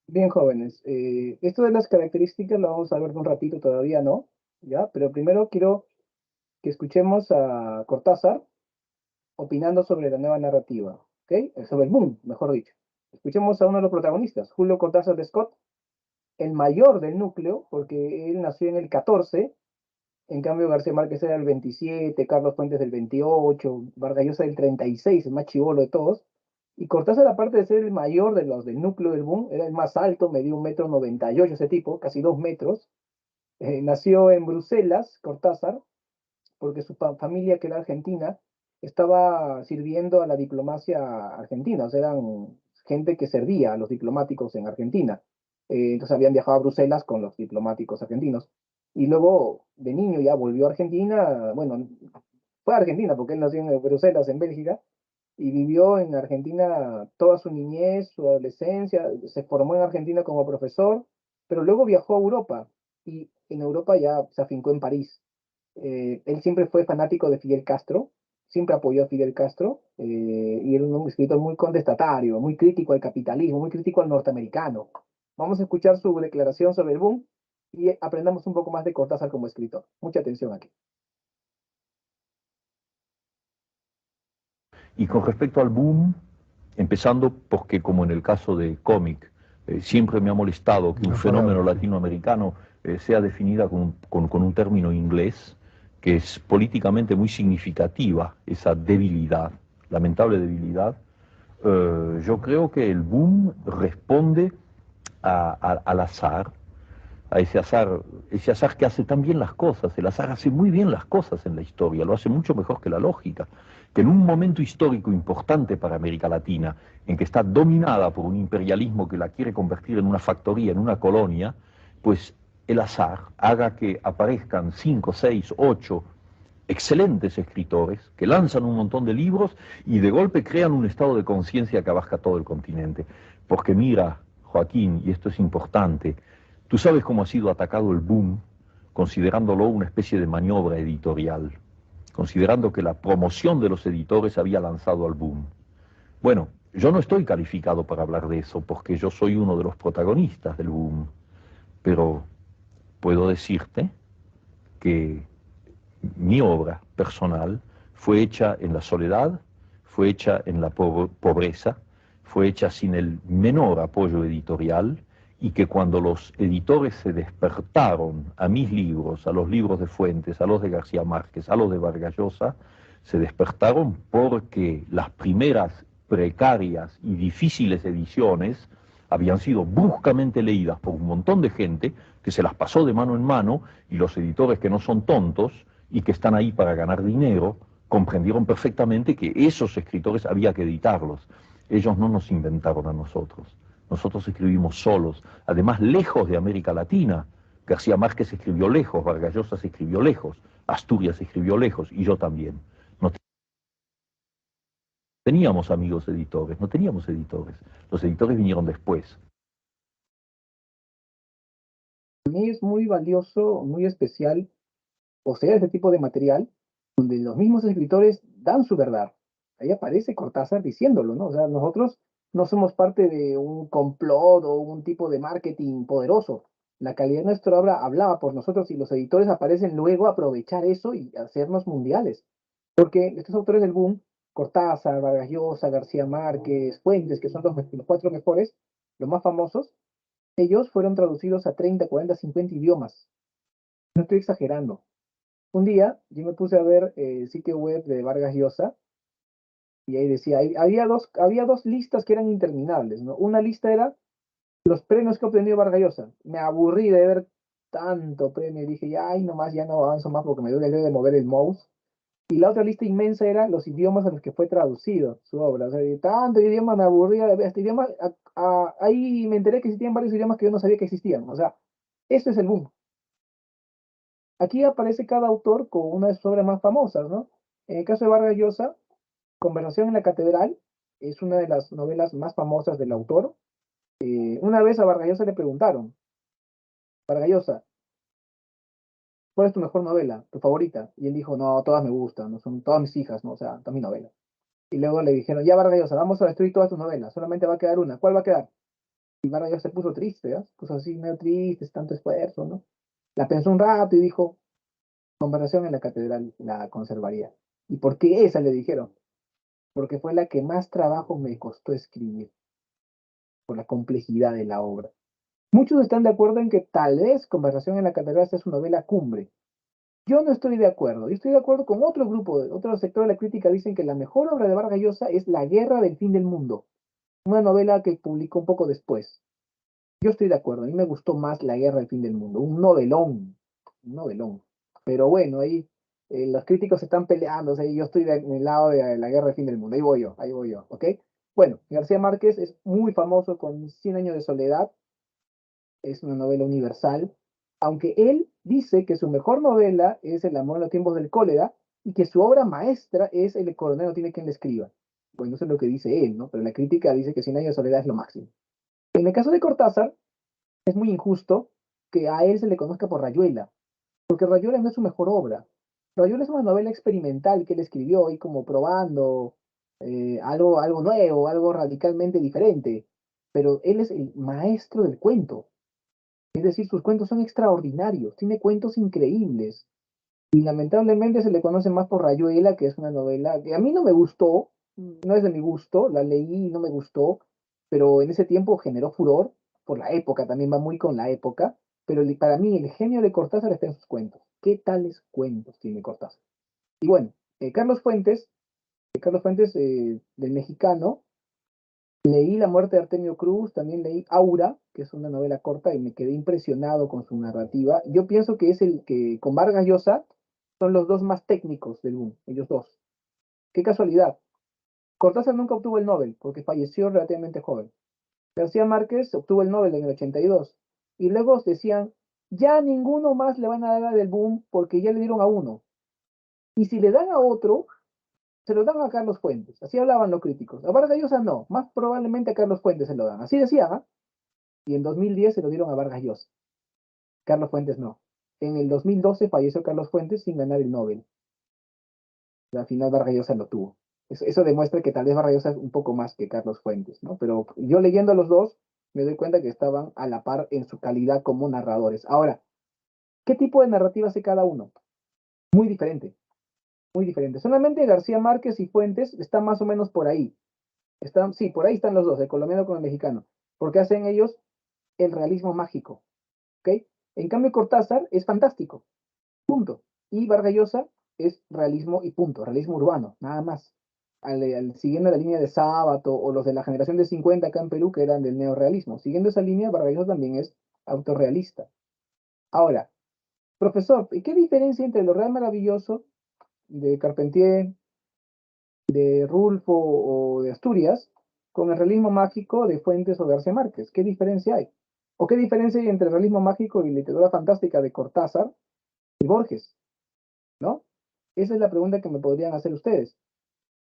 Bien, jóvenes, esto de las características lo vamos a ver de un ratito, todavía no, ¿ya? Pero primero quiero que escuchemos a Cortázar opinando sobre la nueva narrativa, ¿ok? Sobre el boom, mejor dicho. Escuchemos a uno de los protagonistas, Julio Cortázar de Scott, el mayor del núcleo, porque él nació en el 14, en cambio García Márquez era el 27, Carlos Fuentes del 28, Vargas Llosa del 36, el más chibolo de todos. Y Cortázar, aparte de ser el mayor de los del núcleo del boom, era el más alto, medía 1,98 m ese tipo, casi 2 metros. Nació en Bruselas, Cortázar, porque su familia, que era argentina, estaba sirviendo a la diplomacia argentina, o sea, eran gente que servía a los diplomáticos en Argentina. Entonces habían viajado a Bruselas con los diplomáticos argentinos. Y luego, de niño, ya volvió a Argentina, bueno, fue a Argentina porque él nació en Bruselas, en Bélgica, y vivió en Argentina toda su niñez, su adolescencia, se formó en Argentina como profesor, pero luego viajó a Europa, y en Europa ya se afincó en París. Él siempre fue fanático de Fidel Castro, siempre apoyó a Fidel Castro, y era un escritor muy contestatario, muy crítico al capitalismo, muy crítico al norteamericano. Vamos a escuchar su declaración sobre el boom y aprendamos un poco más de Cortázar como escritor. Mucha atención aquí. Y con respecto al boom, empezando porque como en el caso de cómic, siempre me ha molestado que un fenómeno latinoamericano sea definida con un término inglés, que es políticamente muy significativa, esa debilidad, lamentable debilidad. Yo creo que el boom responde al azar, a ese azar que hace tan bien las cosas. El azar hace muy bien las cosas en la historia, lo hace mucho mejor que la lógica. Que en un momento histórico importante para América Latina, en que está dominada por un imperialismo que la quiere convertir en una factoría, en una colonia, pues el azar haga que aparezcan 5, 6, 8 excelentes escritores que lanzan un montón de libros y de golpe crean un estado de conciencia que abarca todo el continente. Porque mira, Joaquín, y esto es importante, tú sabes cómo ha sido atacado el boom, considerándolo una especie de maniobra editorial, considerando que la promoción de los editores había lanzado al boom. Bueno, yo no estoy calificado para hablar de eso, porque yo soy uno de los protagonistas del boom, pero puedo decirte que mi obra personal fue hecha en la soledad, fue hecha en la pobreza, fue hecha sin el menor apoyo editorial, y que cuando los editores se despertaron a mis libros, a los libros de Fuentes, a los de García Márquez, a los de Vargas Llosa, se despertaron porque las primeras precarias y difíciles ediciones habían sido bruscamente leídas por un montón de gente que se las pasó de mano en mano, y los editores, que no son tontos y que están ahí para ganar dinero, comprendieron perfectamente que esos escritores había que editarlos. Ellos no nos inventaron a nosotros. Nosotros escribimos solos, además lejos de América Latina. García Márquez escribió lejos, Vargas Llosa se escribió lejos, Asturias escribió lejos, y yo también. No teníamos amigos editores, no teníamos editores. Los editores vinieron después. Para mí es muy valioso, muy especial poseer este tipo de material donde los mismos escritores dan su verdad. Ahí aparece Cortázar diciéndolo, ¿no? O sea, nosotros no somos parte de un complot o un tipo de marketing poderoso. La calidad de nuestra obra hablaba por nosotros, y los editores aparecen luego a aprovechar eso y hacernos mundiales. Porque estos autores del boom, Cortázar, Vargas Llosa, García Márquez, Fuentes, que son los 4 mejores, los más famosos, ellos fueron traducidos a 30, 40, 50 idiomas. No estoy exagerando. Un día yo me puse a ver el sitio web de Vargas Llosa, y ahí decía, había dos listas que eran interminables, ¿no? Una lista era los premios que ha obtenido Vargas Llosa. Me aburrí de ver tanto premio y dije, ya, ay, nomás, ya no avanzo más porque me duele el dedo de mover el mouse. Y la otra lista inmensa era los idiomas a los que fue traducido su obra. O sea, de tanto idioma me aburría de ver este idioma. Ahí me enteré que existían varios idiomas que yo no sabía que existían. O sea, eso es el boom. Aquí aparece cada autor con una de sus obras más famosas, ¿no? En el caso de Vargas Llosa, Conversación en la Catedral es una de las novelas más famosas del autor. Una vez a Vargas Llosa le preguntaron, Vargas Llosa, ¿cuál es tu mejor novela, tu favorita? Y él dijo, no, todas me gustan, no son todas mis hijas, ¿no? O sea, todas mis novelas. Y luego le dijeron, ya Vargas Llosa, vamos a destruir todas tus novelas, solamente va a quedar una. ¿Cuál va a quedar? Y Vargas Llosa se puso triste, ¿eh? Puso así medio triste, es tanto esfuerzo, ¿no? La pensó un rato y dijo, Conversación en la Catedral la conservaría. ¿Y por qué esa? Le dijeron. Porque fue la que más trabajo me costó escribir. por la complejidad de la obra. Muchos están de acuerdo en que tal vez Conversación en la Catedral sea su novela cumbre. Yo no estoy de acuerdo. Yo estoy de acuerdo con otro grupo, otro sector de la crítica, dicen que la mejor obra de Vargas Llosa es La Guerra del Fin del Mundo, una novela que publicó un poco después. Yo estoy de acuerdo, a mí me gustó más La Guerra del Fin del Mundo, un novelón. Pero bueno, ahí los críticos están peleando, o sea, yo estoy en el lado de La Guerra del Fin del Mundo, ahí voy yo, ¿ok? Bueno, García Márquez es muy famoso con Cien años de soledad, es una novela universal, aunque él dice que su mejor novela es El amor en los tiempos del cólera y que su obra maestra es El coronel no tiene quien le escriba. Bueno, eso es lo que dice él, ¿no? Pero la crítica dice que Cien años de soledad es lo máximo. En el caso de Cortázar, es muy injusto que a él se le conozca por Rayuela, porque Rayuela no es su mejor obra. Rayuela es una novela experimental que él escribió ahí como probando algo nuevo, algo radicalmente diferente, pero él es el maestro del cuento. Es decir, sus cuentos son extraordinarios, tiene cuentos increíbles. Y lamentablemente se le conoce más por Rayuela, que es una novela que a mí no me gustó, no es de mi gusto, la leí y no me gustó, pero en ese tiempo generó furor, por la época, también va muy con la época, pero para mí el genio de Cortázar está en sus cuentos. ¿Qué tales cuentos tiene Cortázar? Y bueno, Carlos Fuentes del mexicano, leí La muerte de Artemio Cruz, también leí Aura, que es una novela corta y me quedé impresionado con su narrativa. Yo pienso que es el que con Vargas Llosa son los dos más técnicos del boom, ellos dos. Qué casualidad. Cortázar nunca obtuvo el Nobel porque falleció relativamente joven. García Márquez obtuvo el Nobel en el 82. Y luego decían, ya ninguno más le van a dar el boom porque ya le dieron a uno. Y si le dan a otro, se lo dan a Carlos Fuentes. Así hablaban los críticos. A Vargas Llosa no, más probablemente a Carlos Fuentes se lo dan. Así decían, ¿ah? Y en 2010 se lo dieron a Vargas Llosa. Carlos Fuentes no. En el 2012 falleció Carlos Fuentes sin ganar el Nobel. Al final Vargas Llosa lo tuvo. Eso demuestra que tal vez Vargas Llosa es un poco más que Carlos Fuentes, ¿no? Pero yo leyendo a los dos, me doy cuenta que estaban a la par en su calidad como narradores. Ahora, ¿qué tipo de narrativa hace cada uno? Muy diferente, muy diferente. Solamente García Márquez y Fuentes están más o menos por ahí. Sí, por ahí están los dos, el colombiano con el mexicano, porque hacen ellos el realismo mágico, ¿ok? En cambio, Cortázar es fantástico, punto. Y Vargas Llosa es realismo y punto, realismo urbano, nada más. Siguiendo la línea de Sábato o los de la generación de 50 acá en Perú, que eran del neorrealismo. Siguiendo esa línea, Vargas Llosa también es autorrealista. Ahora, profesor, ¿y qué diferencia entre lo real maravilloso de Carpentier, de Rulfo o de Asturias con el realismo mágico de Fuentes o García Márquez? ¿Qué diferencia hay? ¿O qué diferencia hay entre el realismo mágico y literatura fantástica de Cortázar y Borges? ¿No? Esa es la pregunta que me podrían hacer ustedes.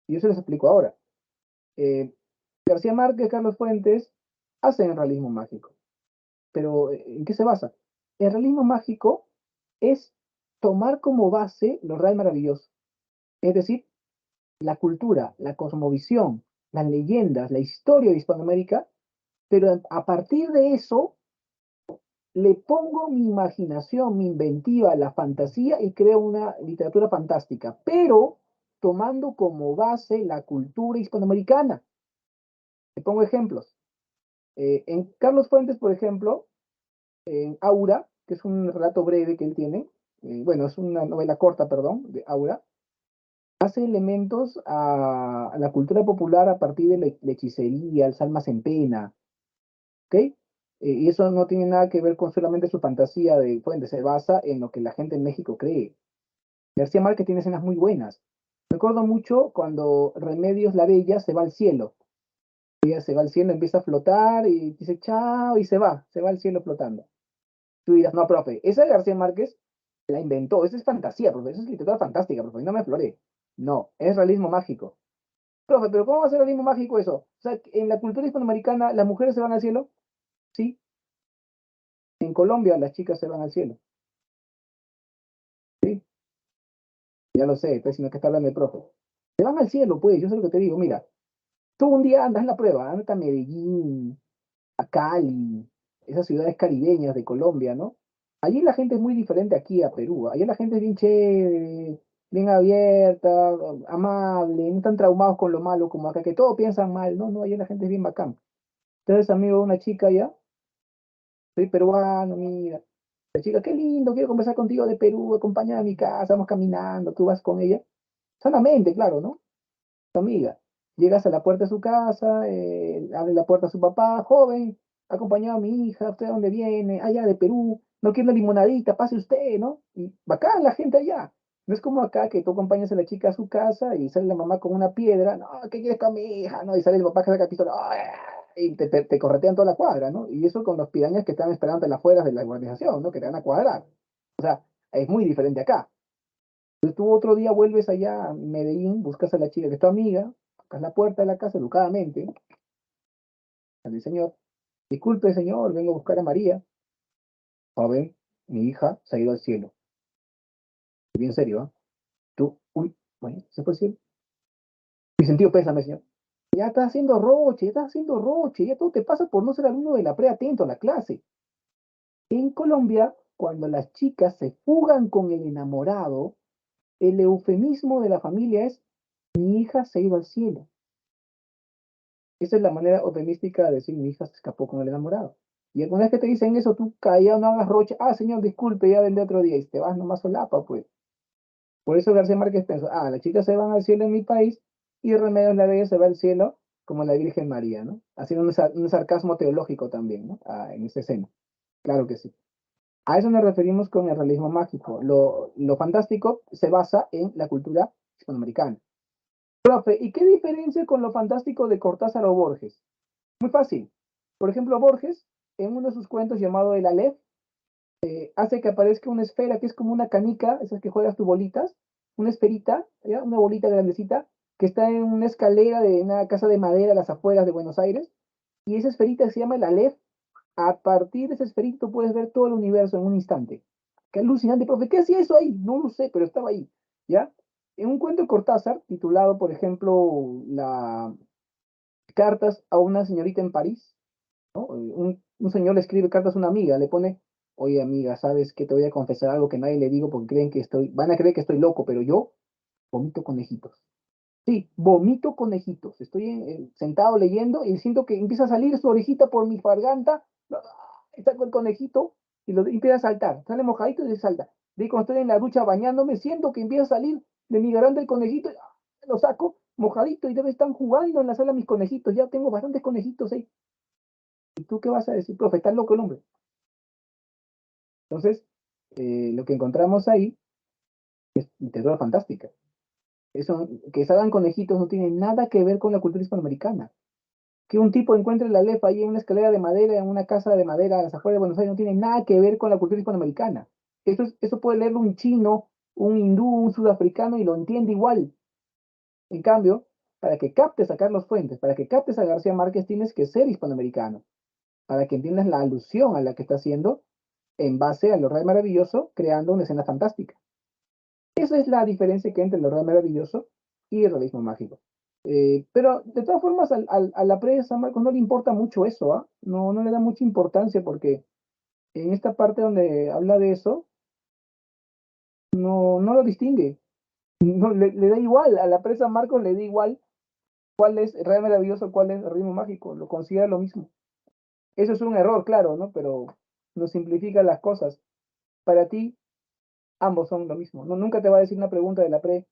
Y yo se les explico ahora. Eh, García Márquez, Carlos Fuentes hacen realismo mágico. Pero ¿en qué se basa? El realismo mágico es tomar como base lo real maravilloso. Es decir, la cultura, la cosmovisión, las leyendas, la historia de Hispanoamérica, pero a partir de eso le pongo mi imaginación, mi inventiva, la fantasía y creo una literatura fantástica, pero tomando como base la cultura hispanoamericana. Te pongo ejemplos. En Carlos Fuentes, por ejemplo, en Aura, que es un relato breve que él tiene, bueno, es una novela corta, perdón, de Aura, hace elementos a la cultura popular a partir de la hechicería, el almas en pena, ¿ok? Y eso no tiene nada que ver con solamente su fantasía de Fuentes, se basa en lo que la gente en México cree. García Márquez tiene escenas muy buenas. Recuerdo mucho cuando Remedios la Bella se va al cielo. Ella se va al cielo, empieza a flotar y dice chao y se va al cielo flotando. Tú dirás, no, profe, esa de García Márquez la inventó, esa es fantasía, profe, esa es literatura fantástica, profe, no me floré. No, es realismo mágico. Profe, pero ¿cómo va a ser realismo mágico eso? O sea, en la cultura hispanoamericana, ¿las mujeres se van al cielo? Sí. En Colombia, las chicas se van al cielo. Sí. Ya lo sé, pues, sino que está hablando el profe. Se van al cielo, pues, yo sé lo que te digo. Mira, tú un día andas en la prueba, andas a Medellín, a Cali, esas ciudades caribeñas de Colombia, ¿no? Allí la gente es muy diferente aquí a Perú. Allí la gente es bien chévere, bien abierta, amable, no están traumados con lo malo como acá, que todos piensan mal. No, no, allí la gente es bien bacán. Entonces, amigo, una chica ya, soy peruano, mira. La chica, qué lindo, quiero conversar contigo de Perú, acompáñame a mi casa, vamos caminando, tú vas con ella. Sanamente, claro, ¿no? Tu amiga. Llegas a la puerta de su casa, abre la puerta a su papá, joven, acompañado a mi hija, ¿usted de dónde viene? Allá de Perú, no quiere una limonadita, pase usted, ¿no? Y bacán la gente allá. No es como acá que tú acompañas a la chica a su casa y sale la mamá con una piedra, no, ¿qué quieres con mi hija? ¿No? Y sale el papá que saca la pistola, ¡ay! Y te corretean toda la cuadra, ¿no? Y eso con los pirañas que están esperando en las afueras de la urbanización, ¿no? Que te van a cuadrar. O sea, es muy diferente acá. Entonces tú otro día vuelves allá a Medellín, buscas a la chica que es tu amiga, tocas la puerta de la casa educadamente, al señor, disculpe señor, vengo a buscar a María. Joven, mi hija se ha ido al cielo. Bien serio, ¿ah? Tú, uy, bueno, se fue al cielo. Mi sentido pésame, señor. Ya estás haciendo roche, ya estás haciendo roche, ya todo te pasa por no ser alumno de la pre atento a la clase. En Colombia, cuando las chicas se fugan con el enamorado, el eufemismo de la familia es, mi hija se ha ido al cielo. Esa es la manera eufemística de decir mi hija se escapó con el enamorado. Y alguna vez que te dicen eso, tú callado, no hagas roche, ah, señor, disculpe, ya vendré otro día, y te vas nomás solapa, pues. Por eso García Márquez pensó, ah, las chicas se van al cielo en mi país, y Remedios la Bella se va al cielo como la Virgen María, ¿no? Haciendo un sarcasmo teológico también, ¿no? Ah, en esa escena. Claro que sí. A eso nos referimos con el realismo mágico. Lo fantástico se basa en la cultura hispanoamericana. Profe, ¿y qué diferencia con lo fantástico de Cortázar o Borges? Muy fácil. Por ejemplo, Borges, en uno de sus cuentos llamado El Aleph, hace que aparezca una esfera que es como una canica, esas que juegas tus bolitas, una esferita, ¿ya? Una bolita grandecita, que está en una escalera de una casa de madera a las afueras de Buenos Aires, y esa esferita se llama el Aleph. A partir de ese esferito puedes ver todo el universo en un instante. Qué alucinante, profe, ¿qué hacía eso ahí? No lo sé, pero estaba ahí, ¿ya? En un cuento de Cortázar, titulado, por ejemplo, Cartas a una señorita en París, ¿no? Un señor le escribe cartas a una amiga, le pone, oye amiga, sabes que te voy a confesar algo que nadie le digo porque creen que van a creer que estoy loco, pero yo vomito conejitos. Sí, vomito conejitos. Estoy sentado leyendo y siento que empieza a salir su orejita por mi garganta, saco el conejito y lo empieza a saltar, sale mojadito y se salta. De ahí cuando estoy en la ducha bañándome, siento que empieza a salir de mi garganta el conejito, lo saco mojadito y debe estar jugando en la sala mis conejitos. Ya tengo bastantes conejitos ahí. ¿Y tú qué vas a decir, profe? ¿Estás loco el hombre? Entonces, lo que encontramos ahí es literatura fantástica. Eso, que salgan conejitos no tiene nada que ver con la cultura hispanoamericana. Que un tipo encuentre la lefa ahí en una escalera de madera, en una casa de madera a las afueras de Buenos Aires, no tiene nada que ver con la cultura hispanoamericana. Eso puede leerlo un chino, un hindú, un sudafricano y lo entiende igual. En cambio, para que captes a Carlos Fuentes, para que captes a García Márquez, tienes que ser hispanoamericano, para que entiendas la alusión a la que está haciendo en base a lo real maravilloso, creando una escena fantástica. Esa es la diferencia que hay entre lo real maravilloso y el realismo mágico. Pero de todas formas, a la prensa, Marcos, no le importa mucho eso, ¿ah? No, no le da mucha importancia porque en esta parte donde habla de eso, no lo distingue. No, le da igual, a la prensa Marcos le da igual cuál es real maravilloso, cuál es el ritmo mágico, lo considera lo mismo. Eso es un error, claro, ¿no? Pero no simplifica las cosas. Para ti, ambos son lo mismo. No, nunca te va a decir una pregunta de la pre,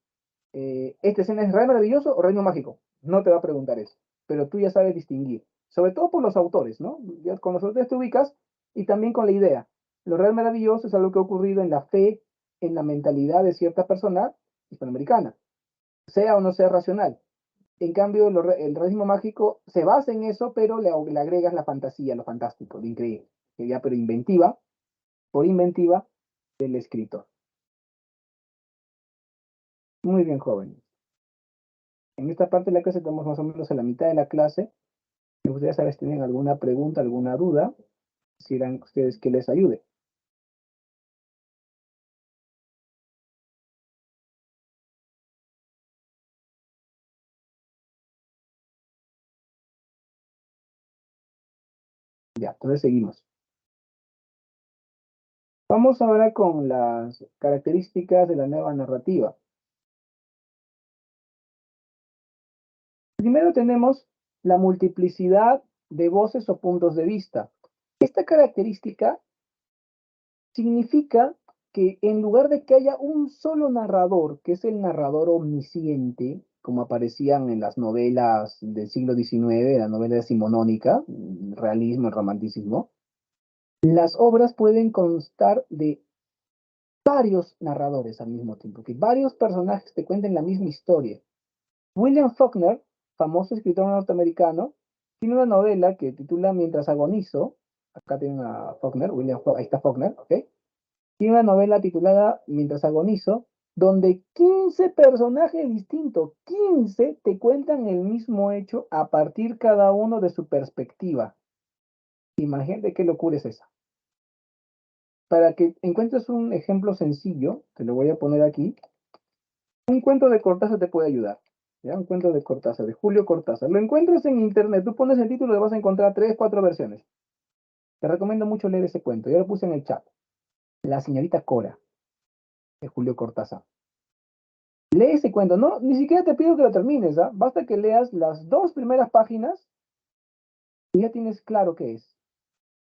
¿esta escena es real maravilloso o reino mágico? No te va a preguntar eso, pero tú ya sabes distinguir, sobre todo por los autores, ¿no? Ya con los autores te ubicas y también con la idea. Lo real maravilloso es algo que ha ocurrido en la fe, en la mentalidad de cierta persona hispanoamericana, sea o no sea racional. En cambio, el realismo mágico se basa en eso, pero le agregas la fantasía, lo fantástico, lo increíble, que ya pero inventiva, por inventiva del escritor. Muy bien, jóvenes. En esta parte de la clase estamos más o menos a la mitad de la clase. Me gustaría saber si tienen alguna pregunta, alguna duda, quisieran ustedes que les ayude. Ya, entonces seguimos. Vamos ahora con las características de la nueva narrativa. Primero tenemos la multiplicidad de voces o puntos de vista. Esta característica significa que en lugar de que haya un solo narrador, que es el narrador omnisciente, como aparecían en las novelas del siglo XIX, la novela decimonónica, el realismo, el romanticismo, las obras pueden constar de varios narradores al mismo tiempo, que varios personajes te cuenten la misma historia. William Faulkner, famoso escritor norteamericano, tiene una novela que titula Mientras agonizo. Acá tiene a Faulkner, ahí está Faulkner, ¿ok? Tiene una novela titulada Mientras agonizo, donde 15 personajes distintos, 15 te cuentan el mismo hecho a partir cada uno de su perspectiva. Imagínate qué locura es esa. Para que encuentres un ejemplo sencillo, te lo voy a poner aquí. Un cuento de Cortázar te puede ayudar. ¿Ya? Un cuento de Cortázar, de Julio Cortázar. Lo encuentras en internet, tú pones el título y vas a encontrar 3, 4 versiones. Te recomiendo mucho leer ese cuento. Yo lo puse en el chat. La señorita Cora, de Julio Cortázar. Lee ese cuento. No, ni siquiera te pido que lo termines, ¿ah? Basta que leas las 2 primeras páginas y ya tienes claro qué es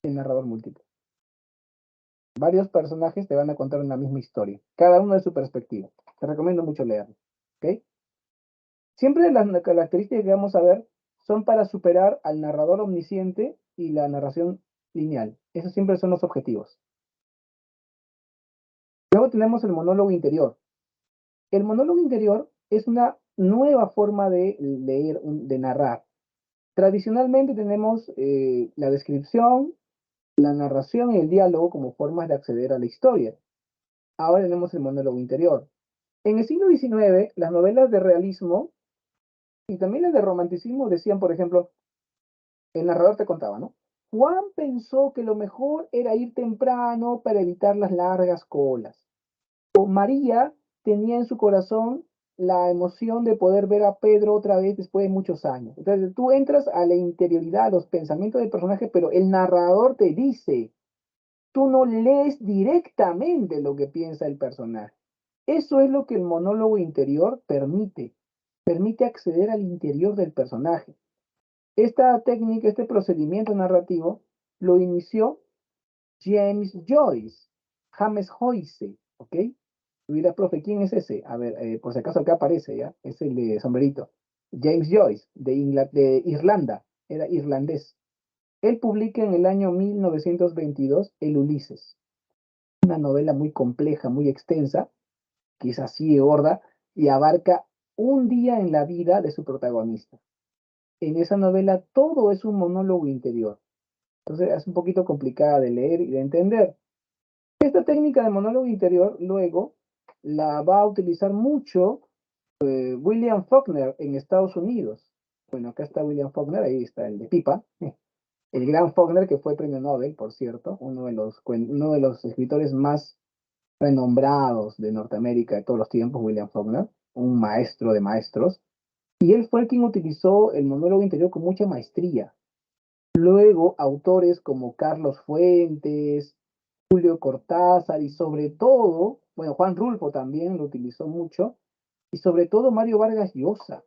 el narrador múltiple. Varios personajes te van a contar una misma historia, cada uno de su perspectiva. Te recomiendo mucho leerlo. ¿Ok? Siempre las características que vamos a ver son para superar al narrador omnisciente y la narración lineal. Esos siempre son los objetivos. Luego tenemos el monólogo interior. El monólogo interior es una nueva forma de leer, de narrar. Tradicionalmente tenemos la descripción, la narración y el diálogo como formas de acceder a la historia. Ahora tenemos el monólogo interior. En el siglo XIX, las novelas de realismo y también las de romanticismo decían, por ejemplo, el narrador te contaba, ¿no? Juan pensó que lo mejor era ir temprano para evitar las largas colas. O María tenía en su corazón la emoción de poder ver a Pedro otra vez después de muchos años. Entonces tú entras a la interioridad, a los pensamientos del personaje, pero el narrador te dice, tú no lees directamente lo que piensa el personaje. Eso es lo que el monólogo interior permite. Permite acceder al interior del personaje. Esta técnica, este procedimiento narrativo, lo inició James Joyce, James Joyce, ¿ok? Tú dirás, profe, ¿quién es ese? A ver, por si acaso acá aparece, ¿ya? Es el de sombrerito. James Joyce, de Irlanda, era irlandés. Él publica en el año 1922 El Ulises, una novela muy compleja, muy extensa, que es así de gorda, y abarca un día en la vida de su protagonista. En esa novela todo es un monólogo interior. Entonces es un poquito complicada de leer y de entender. Esta técnica de monólogo interior luego la va a utilizar mucho William Faulkner en Estados Unidos. Bueno, acá está William Faulkner, ahí está el de Pipa. El gran Faulkner, que fue premio Nobel, por cierto, uno de los escritores más renombrados de Norteamérica de todos los tiempos, William Faulkner, un maestro de maestros. Y él fue quien utilizó el monólogo interior con mucha maestría. Luego, autores como Carlos Fuentes, Julio Cortázar y sobre todo, bueno, Juan Rulfo también lo utilizó mucho, y sobre todo Mario Vargas Llosa.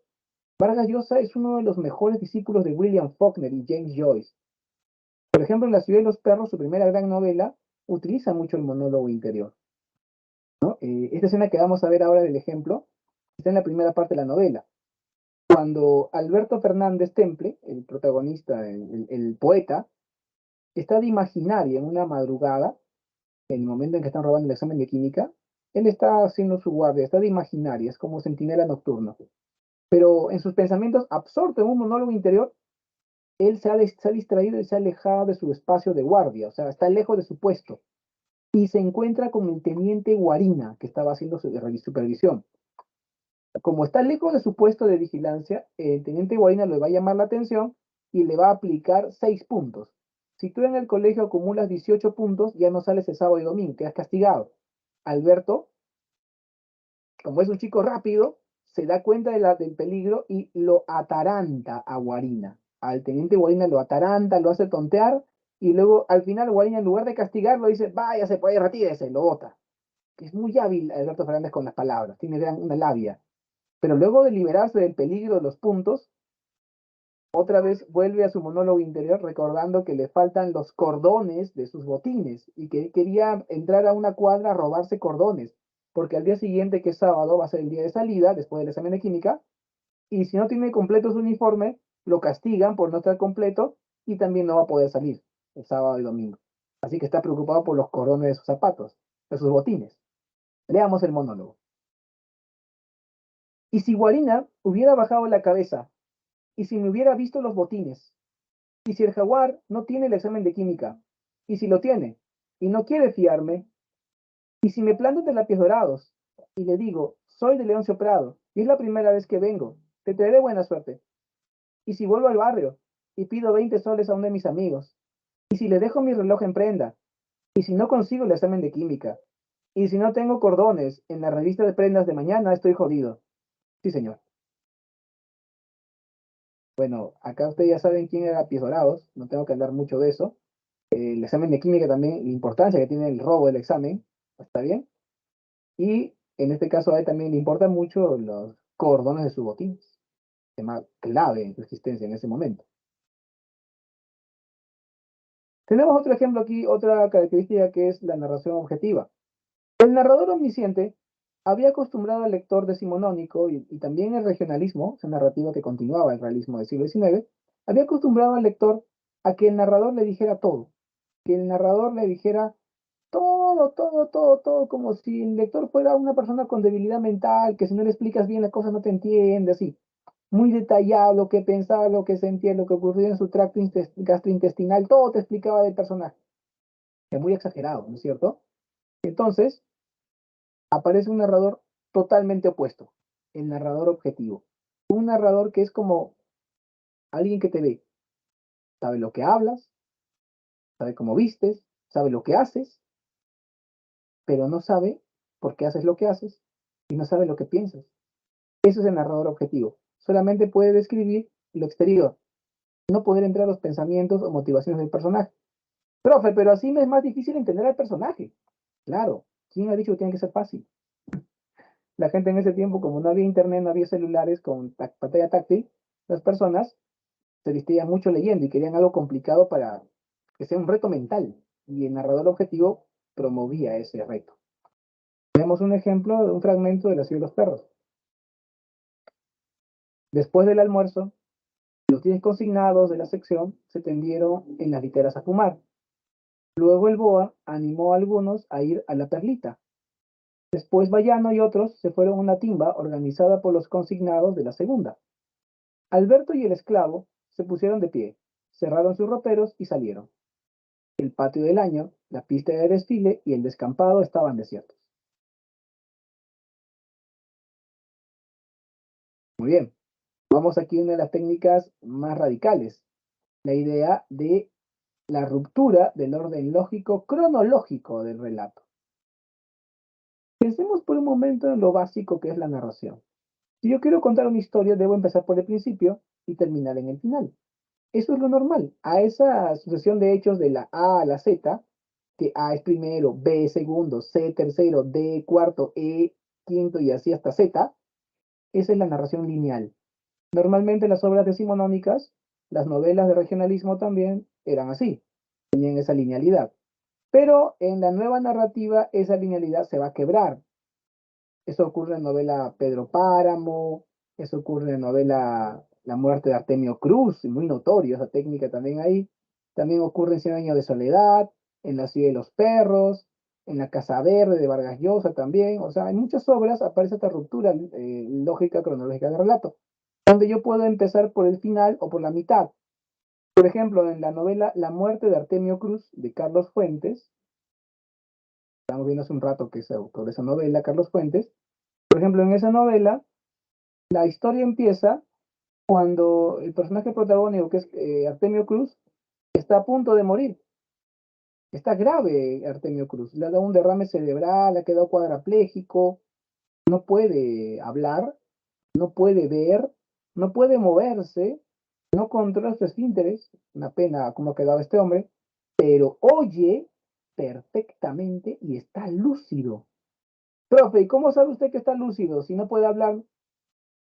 Vargas Llosa es uno de los mejores discípulos de William Faulkner y James Joyce. Por ejemplo, en La ciudad de los perros, su primera gran novela, utiliza mucho el monólogo interior, ¿no? Esta escena que vamos a ver ahora del ejemplo está en la primera parte de la novela. Cuando Alberto Fernández Temple, el protagonista, el poeta, está de imaginaria en una madrugada, en el momento en que están robando el examen de química, él está haciendo su guardia, está de imaginaria, es como centinela nocturno. Pero en sus pensamientos, absorto en un monólogo interior, él se ha distraído y se ha alejado de su espacio de guardia, o sea, está lejos de su puesto. Y se encuentra con el teniente Guarina, que estaba haciendo su supervisión. Como está lejos de su puesto de vigilancia, el teniente Guarina le va a llamar la atención y le va a aplicar 6 puntos. Si tú en el colegio acumulas 18 puntos, ya no sales el sábado y domingo, quedas castigado. Alberto, como es un chico rápido, se da cuenta del peligro y lo ataranta a Guarina. Al teniente Guarina lo ataranta, lo hace tontear y luego al final Guarina, en lugar de castigarlo, dice, váyase por ahí, retírese, lo bota. Es muy hábil Alberto Fernández con las palabras, tiene una labia. Pero luego de liberarse del peligro de los puntos, Otra vez vuelve a su monólogo interior recordando que le faltan los cordones de sus botines y que quería entrar a una cuadra a robarse cordones, porque al día siguiente, que es sábado, va a ser el día de salida, después del examen de química, y si no tiene completo su uniforme, lo castigan por no estar completo y también no va a poder salir el sábado y domingo. Así que está preocupado por los cordones de sus zapatos, de sus botines. Leamos el monólogo. Y si Guarina hubiera bajado la cabeza, y si me hubiera visto los botines, y si el jaguar no tiene el examen de química, y si lo tiene, y no quiere fiarme, y si me planto de lápiz dorados, y le digo, soy de Leoncio Prado, y es la primera vez que vengo, te traeré buena suerte. Y si vuelvo al barrio, y pido 20 soles a uno de mis amigos, y si le dejo mi reloj en prenda, y si no consigo el examen de química, y si no tengo cordones en la revista de prendas de mañana, estoy jodido. Sí, señor. Bueno, acá ustedes ya saben quién era Pies Dorados, no tengo que hablar mucho de eso. El examen de química también, la importancia que tiene el robo del examen, ¿está bien? Y en este caso a él también le importan mucho los cordones de sus botines, tema clave en su existencia en ese momento. Tenemos otro ejemplo aquí, otra característica que es la narración objetiva. El narrador omnisciente había acostumbrado al lector decimonónico y también el regionalismo, esa narrativa que continuaba el realismo del siglo XIX, había acostumbrado al lector a que el narrador le dijera todo, que el narrador le dijera todo, como si el lector fuera una persona con debilidad mental, que si no le explicas bien las cosas no te entiende, así. Muy detallado lo que pensaba, lo que sentía, lo que ocurría en su tracto gastrointestinal, todo te explicaba del personaje. Es muy exagerado, ¿no es cierto? Entonces, aparece un narrador totalmente opuesto, el narrador objetivo. Un narrador que es como alguien que te ve, sabe lo que hablas, sabe cómo vistes, sabe lo que haces, pero no sabe por qué haces lo que haces y no sabe lo que piensas. Eso es el narrador objetivo. Solamente puede describir lo exterior, no poder entrar a los pensamientos o motivaciones del personaje. Profe, pero así me es más difícil entender al personaje. Claro, ¿quién ha dicho que tiene que ser fácil? La gente en ese tiempo, como no había internet, no había celulares con pantalla táctil, las personas se distraían mucho leyendo y querían algo complicado para que sea un reto mental. Y el narrador objetivo promovía ese reto. Tenemos un ejemplo, un fragmento de La ciudad de los perros. Después del almuerzo, los 10 consignados de la sección se tendieron en las literas a fumar. Luego el BOA animó a algunos a ir a la perlita. Después Bayano y otros se fueron a una timba organizada por los consignados de la segunda. Alberto y el esclavo se pusieron de pie, cerraron sus roperos y salieron. El patio del año, la pista de desfile y el descampado estaban desiertos. Muy bien, vamos aquí a una de las técnicas más radicales, la idea de la ruptura del orden lógico cronológico del relato. Pensemos por un momento en lo básico que es la narración. Si yo quiero contar una historia, debo empezar por el principio y terminar en el final. Eso es lo normal. A esa sucesión de hechos de la A a la Z, que A es primero, B es segundo, C tercero, D cuarto, E quinto y así hasta Z, esa es la narración lineal. Normalmente las obras decimonónicas, las novelas de regionalismo también eran así, tenían esa linealidad. Pero en la nueva narrativa esa linealidad se va a quebrar. Eso ocurre en la novela Pedro Páramo, eso ocurre en la novela La muerte de Artemio Cruz, muy notorio esa técnica también ahí. También ocurre en Cien años de soledad, en La ciudad de los perros, en La casa verde de Vargas Llosa también. O sea, en muchas obras aparece esta ruptura lógica, cronológica del relato, donde yo puedo empezar por el final o por la mitad. Por ejemplo, en la novela La muerte de Artemio Cruz de Carlos Fuentes, estamos viendo hace un rato que es el autor de esa novela, Carlos Fuentes. Por ejemplo, en esa novela, la historia empieza cuando el personaje protagónico, que es Artemio Cruz, está a punto de morir. Está grave Artemio Cruz. Le ha dado un derrame cerebral, ha quedado cuadraplégico, no puede hablar, no puede ver, no puede moverse, no controla sus esfínteres. Una pena cómo ha quedado este hombre, pero oye perfectamente y está lúcido. Profe, ¿y cómo sabe usted que está lúcido si no puede hablar?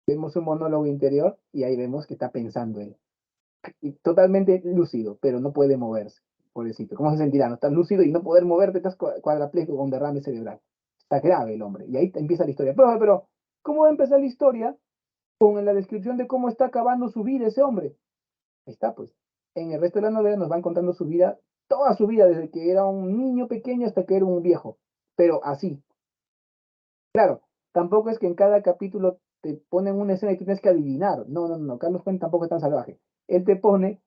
Vemos un monólogo interior y ahí vemos que está pensando él. y totalmente lúcido, pero no puede moverse, pobrecito. ¿Cómo se sentirá? No estás lúcido y no poder moverte, estás cuadrapléjico con derrame cerebral. Está grave el hombre. Y ahí empieza la historia. Pero, ¿cómo va a empezar la historia? Con la descripción de cómo está acabando su vida ese hombre. Ahí está, pues. En el resto de la novela nos van contando su vida, toda su vida, desde que era un niño pequeño hasta que era un viejo. Pero así. Claro, tampoco es que en cada capítulo te ponen una escena y tienes que adivinar. No, no, no. Carlos Fuentes tampoco es tan salvaje. Él te pone,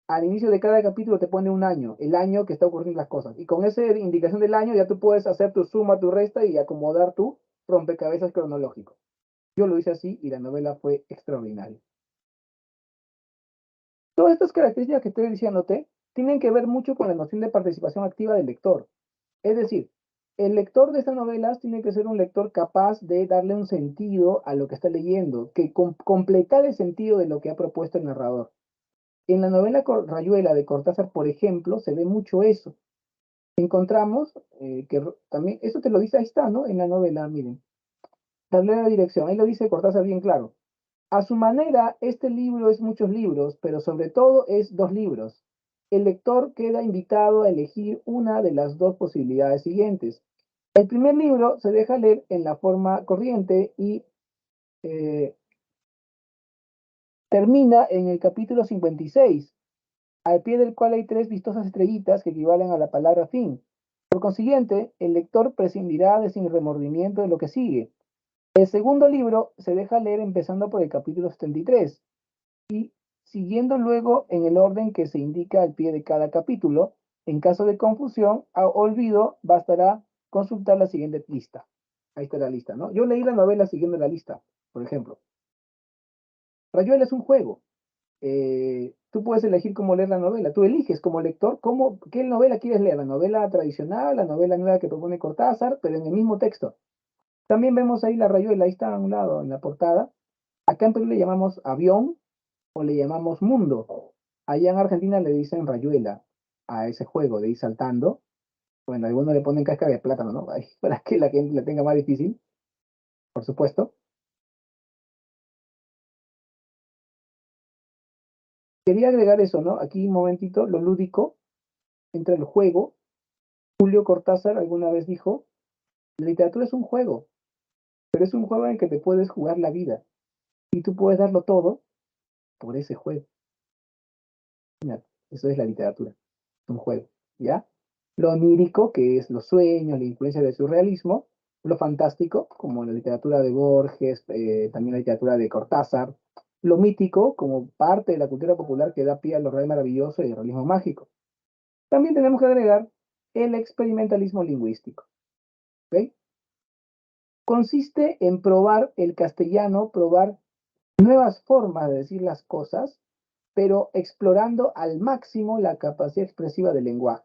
al inicio de cada capítulo te pone un año, el año que está ocurriendo las cosas. Y con esa indicación del año ya tú puedes hacer tu suma, tu resta y acomodar tu rompecabezas cronológico. Yo lo hice así y la novela fue extraordinaria. Todas estas características que estoy diciéndote tienen que ver mucho con la noción de participación activa del lector. Es decir, el lector de estas novelas tiene que ser un lector capaz de darle un sentido a lo que está leyendo, que completar el sentido de lo que ha propuesto el narrador. En la novela Rayuela de Cortázar, por ejemplo, se ve mucho eso. Encontramos que también, eso te lo dice, ahí está, ¿no? En la novela, miren. Tablero de dirección, ahí lo dice Cortázar bien claro. A su manera, este libro es muchos libros, pero sobre todo es dos libros. El lector queda invitado a elegir una de las dos posibilidades siguientes. El primer libro se deja leer en la forma corriente y termina en el capítulo 56, al pie del cual hay tres vistosas estrellitas que equivalen a la palabra fin. Por consiguiente, el lector prescindirá de sin remordimiento de lo que sigue. El segundo libro se deja leer empezando por el capítulo 73 y siguiendo luego en el orden que se indica al pie de cada capítulo. En caso de confusión o olvido, bastará consultar la siguiente lista. Ahí está la lista, ¿no? Yo leí la novela siguiendo la lista, por ejemplo. Rayuela es un juego. Tú puedes elegir cómo leer la novela. Tú eliges como lector qué novela quieres leer. La novela tradicional, la novela nueva que propone Cortázar, pero en el mismo texto. También vemos ahí la Rayuela, ahí está a un lado en la portada. Acá en Perú le llamamos avión o le llamamos mundo. Allá en Argentina le dicen Rayuela a ese juego de ir saltando. Bueno, algunos le ponen cáscara de plátano, ¿no? Ahí, para que la gente la tenga más difícil, por supuesto. Quería agregar eso, ¿no? Aquí un momentito, lo lúdico entre el juego. Julio Cortázar alguna vez dijo, la literatura es un juego, pero es un juego en el que te puedes jugar la vida y tú puedes darlo todo por ese juego. Mira, eso es la literatura, un juego, ¿ya? Lo onírico, que es los sueños, la influencia del surrealismo, lo fantástico, como la literatura de Borges, también la literatura de Cortázar, lo mítico, como parte de la cultura popular que da pie a lo real maravilloso y el realismo mágico. También tenemos que agregar el experimentalismo lingüístico, ¿ok? Consiste en probar el castellano, probar nuevas formas de decir las cosas, pero explorando al máximo la capacidad expresiva del lenguaje.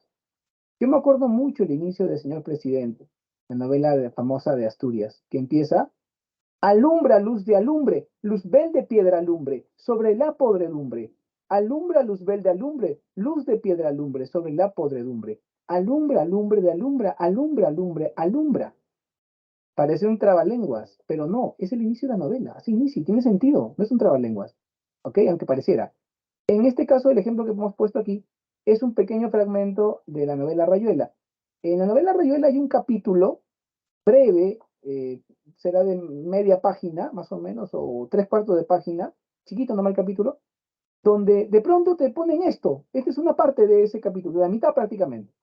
Yo me acuerdo mucho el inicio de Señor Presidente, la novela famosa de Asturias, que empieza, alumbra luz de alumbre, luzbel de piedra alumbre, sobre la podredumbre. Alumbra luzbel de alumbre, luz de piedra alumbre, sobre la podredumbre. Alumbra, alumbre de alumbra, alumbra, alumbre, alumbra. Parece un trabalenguas, pero no, es el inicio de la novela, así inicia, y tiene sentido, no es un trabalenguas, ¿ok? Aunque pareciera. En este caso, el ejemplo que hemos puesto aquí es un pequeño fragmento de la novela Rayuela. En la novela Rayuela hay un capítulo breve, será de media página, más o menos, o tres cuartos de página, chiquito nomás el capítulo, donde de pronto te ponen esto. Esta es una parte de ese capítulo, de la mitad prácticamente.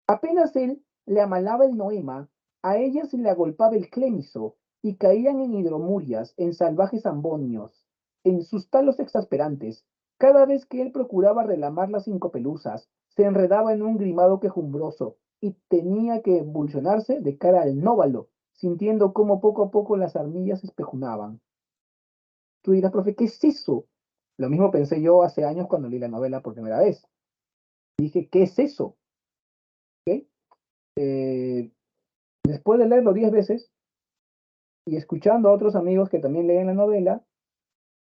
Apenas él le amalaba el noema, a ella se le agolpaba el clémiso, y caían en hidromurias, en salvajes ambonios, en sus talos exasperantes. Cada vez que él procuraba relamar las cinco pelusas, se enredaba en un grimado quejumbroso, y tenía que embulsionarse de cara al nóvalo, sintiendo cómo poco a poco las armillas se espejunaban. Tú dirás, profe, ¿qué es eso? Lo mismo pensé yo hace años cuando leí la novela por primera vez. Dije, ¿qué es eso? ¿Ok? Después de leerlo 10 veces y escuchando a otros amigos que también leen la novela,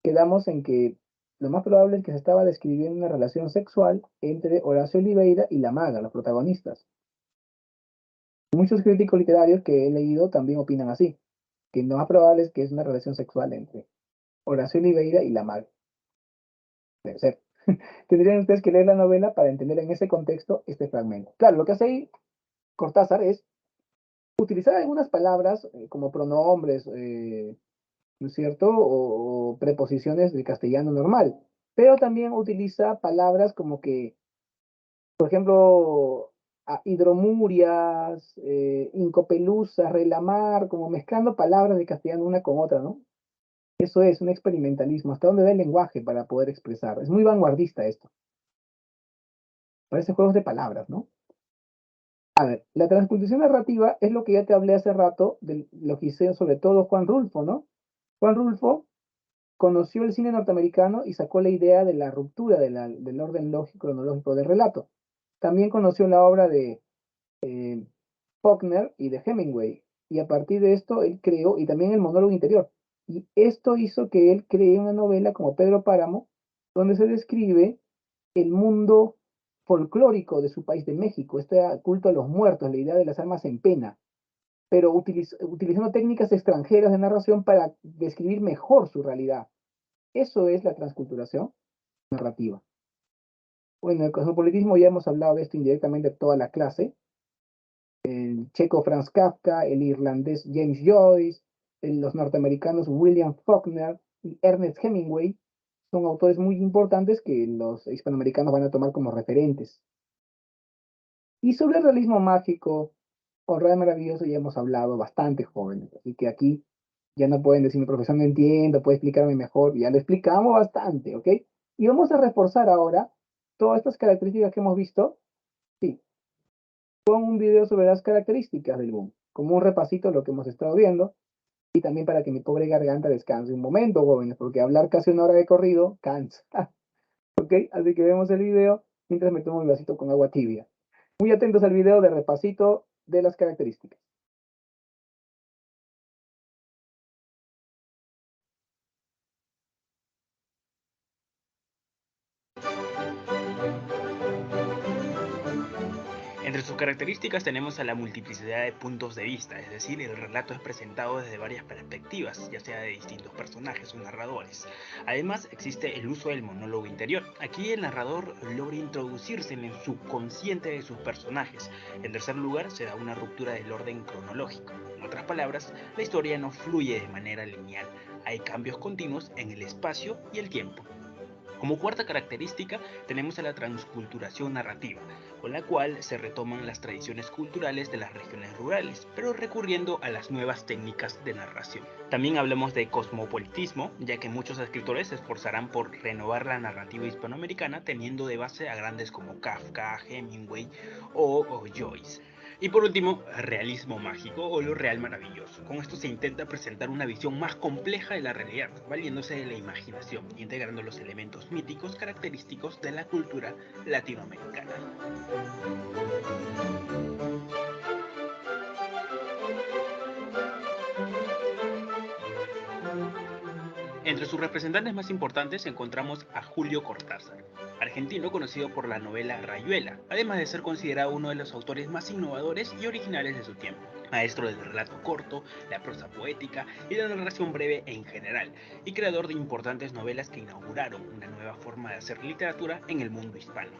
quedamos en que lo más probable es que se estaba describiendo una relación sexual entre Horacio Oliveira y la maga, los protagonistas. Muchos críticos literarios que he leído también opinan así, que lo más probable es que es una relación sexual entre Horacio Oliveira y la maga. Debe ser. Tendrían ustedes que leer la novela para entender en ese contexto este fragmento. Claro, lo que hace ahí Cortázar es utilizar algunas palabras como pronombres, ¿no es cierto? O preposiciones del castellano normal, pero también utiliza palabras como que, por ejemplo, hidromurias, incopelusa, relamar, como mezclando palabras de castellano una con otra, ¿no? Eso es un experimentalismo, hasta dónde da el lenguaje para poder expresar. Es muy vanguardista esto. Parece juegos de palabras, ¿no? A ver, la transposición narrativa es lo que ya te hablé hace rato, de lo que hizo sobre todo Juan Rulfo, ¿no? Juan Rulfo conoció el cine norteamericano y sacó la idea de la ruptura del orden lógico cronológico del relato. También conoció la obra de Faulkner y de Hemingway, y a partir de esto él creó, y también el monólogo interior, y esto hizo que él cree una novela como Pedro Páramo, donde se describe el mundo folclórico de su país de México, este culto a los muertos, la idea de las almas en pena, pero utilizando técnicas extranjeras de narración para describir mejor su realidad. Eso es la transculturación narrativa. Bueno, el cosmopolitismo ya hemos hablado de esto indirectamente toda la clase. El checo Franz Kafka, el irlandés James Joyce, los norteamericanos William Faulkner y Ernest Hemingway son autores muy importantes que los hispanoamericanos van a tomar como referentes. Y sobre el realismo mágico o real maravilloso ya hemos hablado bastante, jóvenes, así que aquí ya no pueden decirme, profesor, no entiendo, puede explicarme mejor, ya lo explicamos bastante, ¿ok? Y vamos a reforzar ahora todas estas características que hemos visto, sí, con un video sobre las características del boom, como un repasito de lo que hemos estado viendo, y también para que mi pobre garganta descanse un momento, jóvenes, porque hablar casi una hora de corrido cansa, ¿ok? Así que vemos el video mientras me tomo un vasito con agua tibia. Muy atentos al video de repasito de las características. Entre sus características tenemos a la multiplicidad de puntos de vista, es decir, el relato es presentado desde varias perspectivas, ya sea de distintos personajes o narradores. Además, existe el uso del monólogo interior. Aquí el narrador logra introducirse en el subconsciente de sus personajes. En tercer lugar, se da una ruptura del orden cronológico. En otras palabras, la historia no fluye de manera lineal. Hay cambios continuos en el espacio y el tiempo. Como cuarta característica tenemos a la transculturación narrativa, con la cual se retoman las tradiciones culturales de las regiones rurales, pero recurriendo a las nuevas técnicas de narración. También hablamos de cosmopolitismo, ya que muchos escritores se esforzarán por renovar la narrativa hispanoamericana teniendo de base a grandes como Kafka, Hemingway o Joyce. Y por último, realismo mágico o lo real maravilloso. Con esto se intenta presentar una visión más compleja de la realidad, valiéndose de la imaginación, integrando los elementos míticos característicos de la cultura latinoamericana. Entre sus representantes más importantes encontramos a Julio Cortázar, argentino conocido por la novela Rayuela, además de ser considerado uno de los autores más innovadores y originales de su tiempo. Maestro del relato corto, la prosa poética y la narración breve en general, y creador de importantes novelas que inauguraron una nueva forma de hacer literatura en el mundo hispano.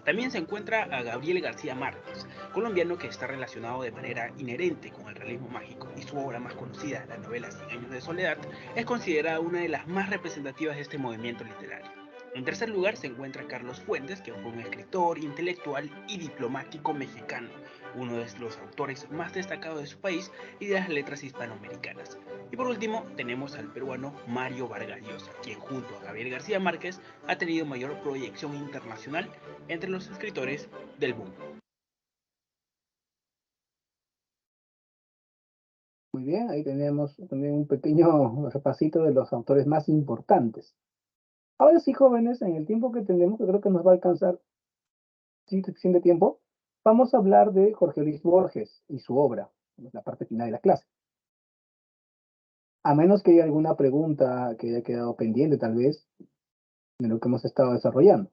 También se encuentra a Gabriel García Márquez, colombiano que está relacionado de manera inherente con el realismo mágico, y su obra más conocida, la novela Cien años de soledad, es considerada una de las más representativas de este movimiento literario. En tercer lugar se encuentra Carlos Fuentes, que fue un escritor, intelectual y diplomático mexicano, uno de los autores más destacados de su país y de las letras hispanoamericanas. Y por último tenemos al peruano Mario Vargas Llosa, quien junto a Gabriel García Márquez ha tenido mayor proyección internacional entre los escritores del boom. Muy bien, ahí tenemos también un pequeño repasito de los autores más importantes. Ahora sí, jóvenes, en el tiempo que tenemos, que creo que nos va a alcanzar suficiente tiempo, vamos a hablar de Jorge Luis Borges y su obra, en la parte final de la clase. A menos que haya alguna pregunta que haya quedado pendiente, tal vez, de lo que hemos estado desarrollando.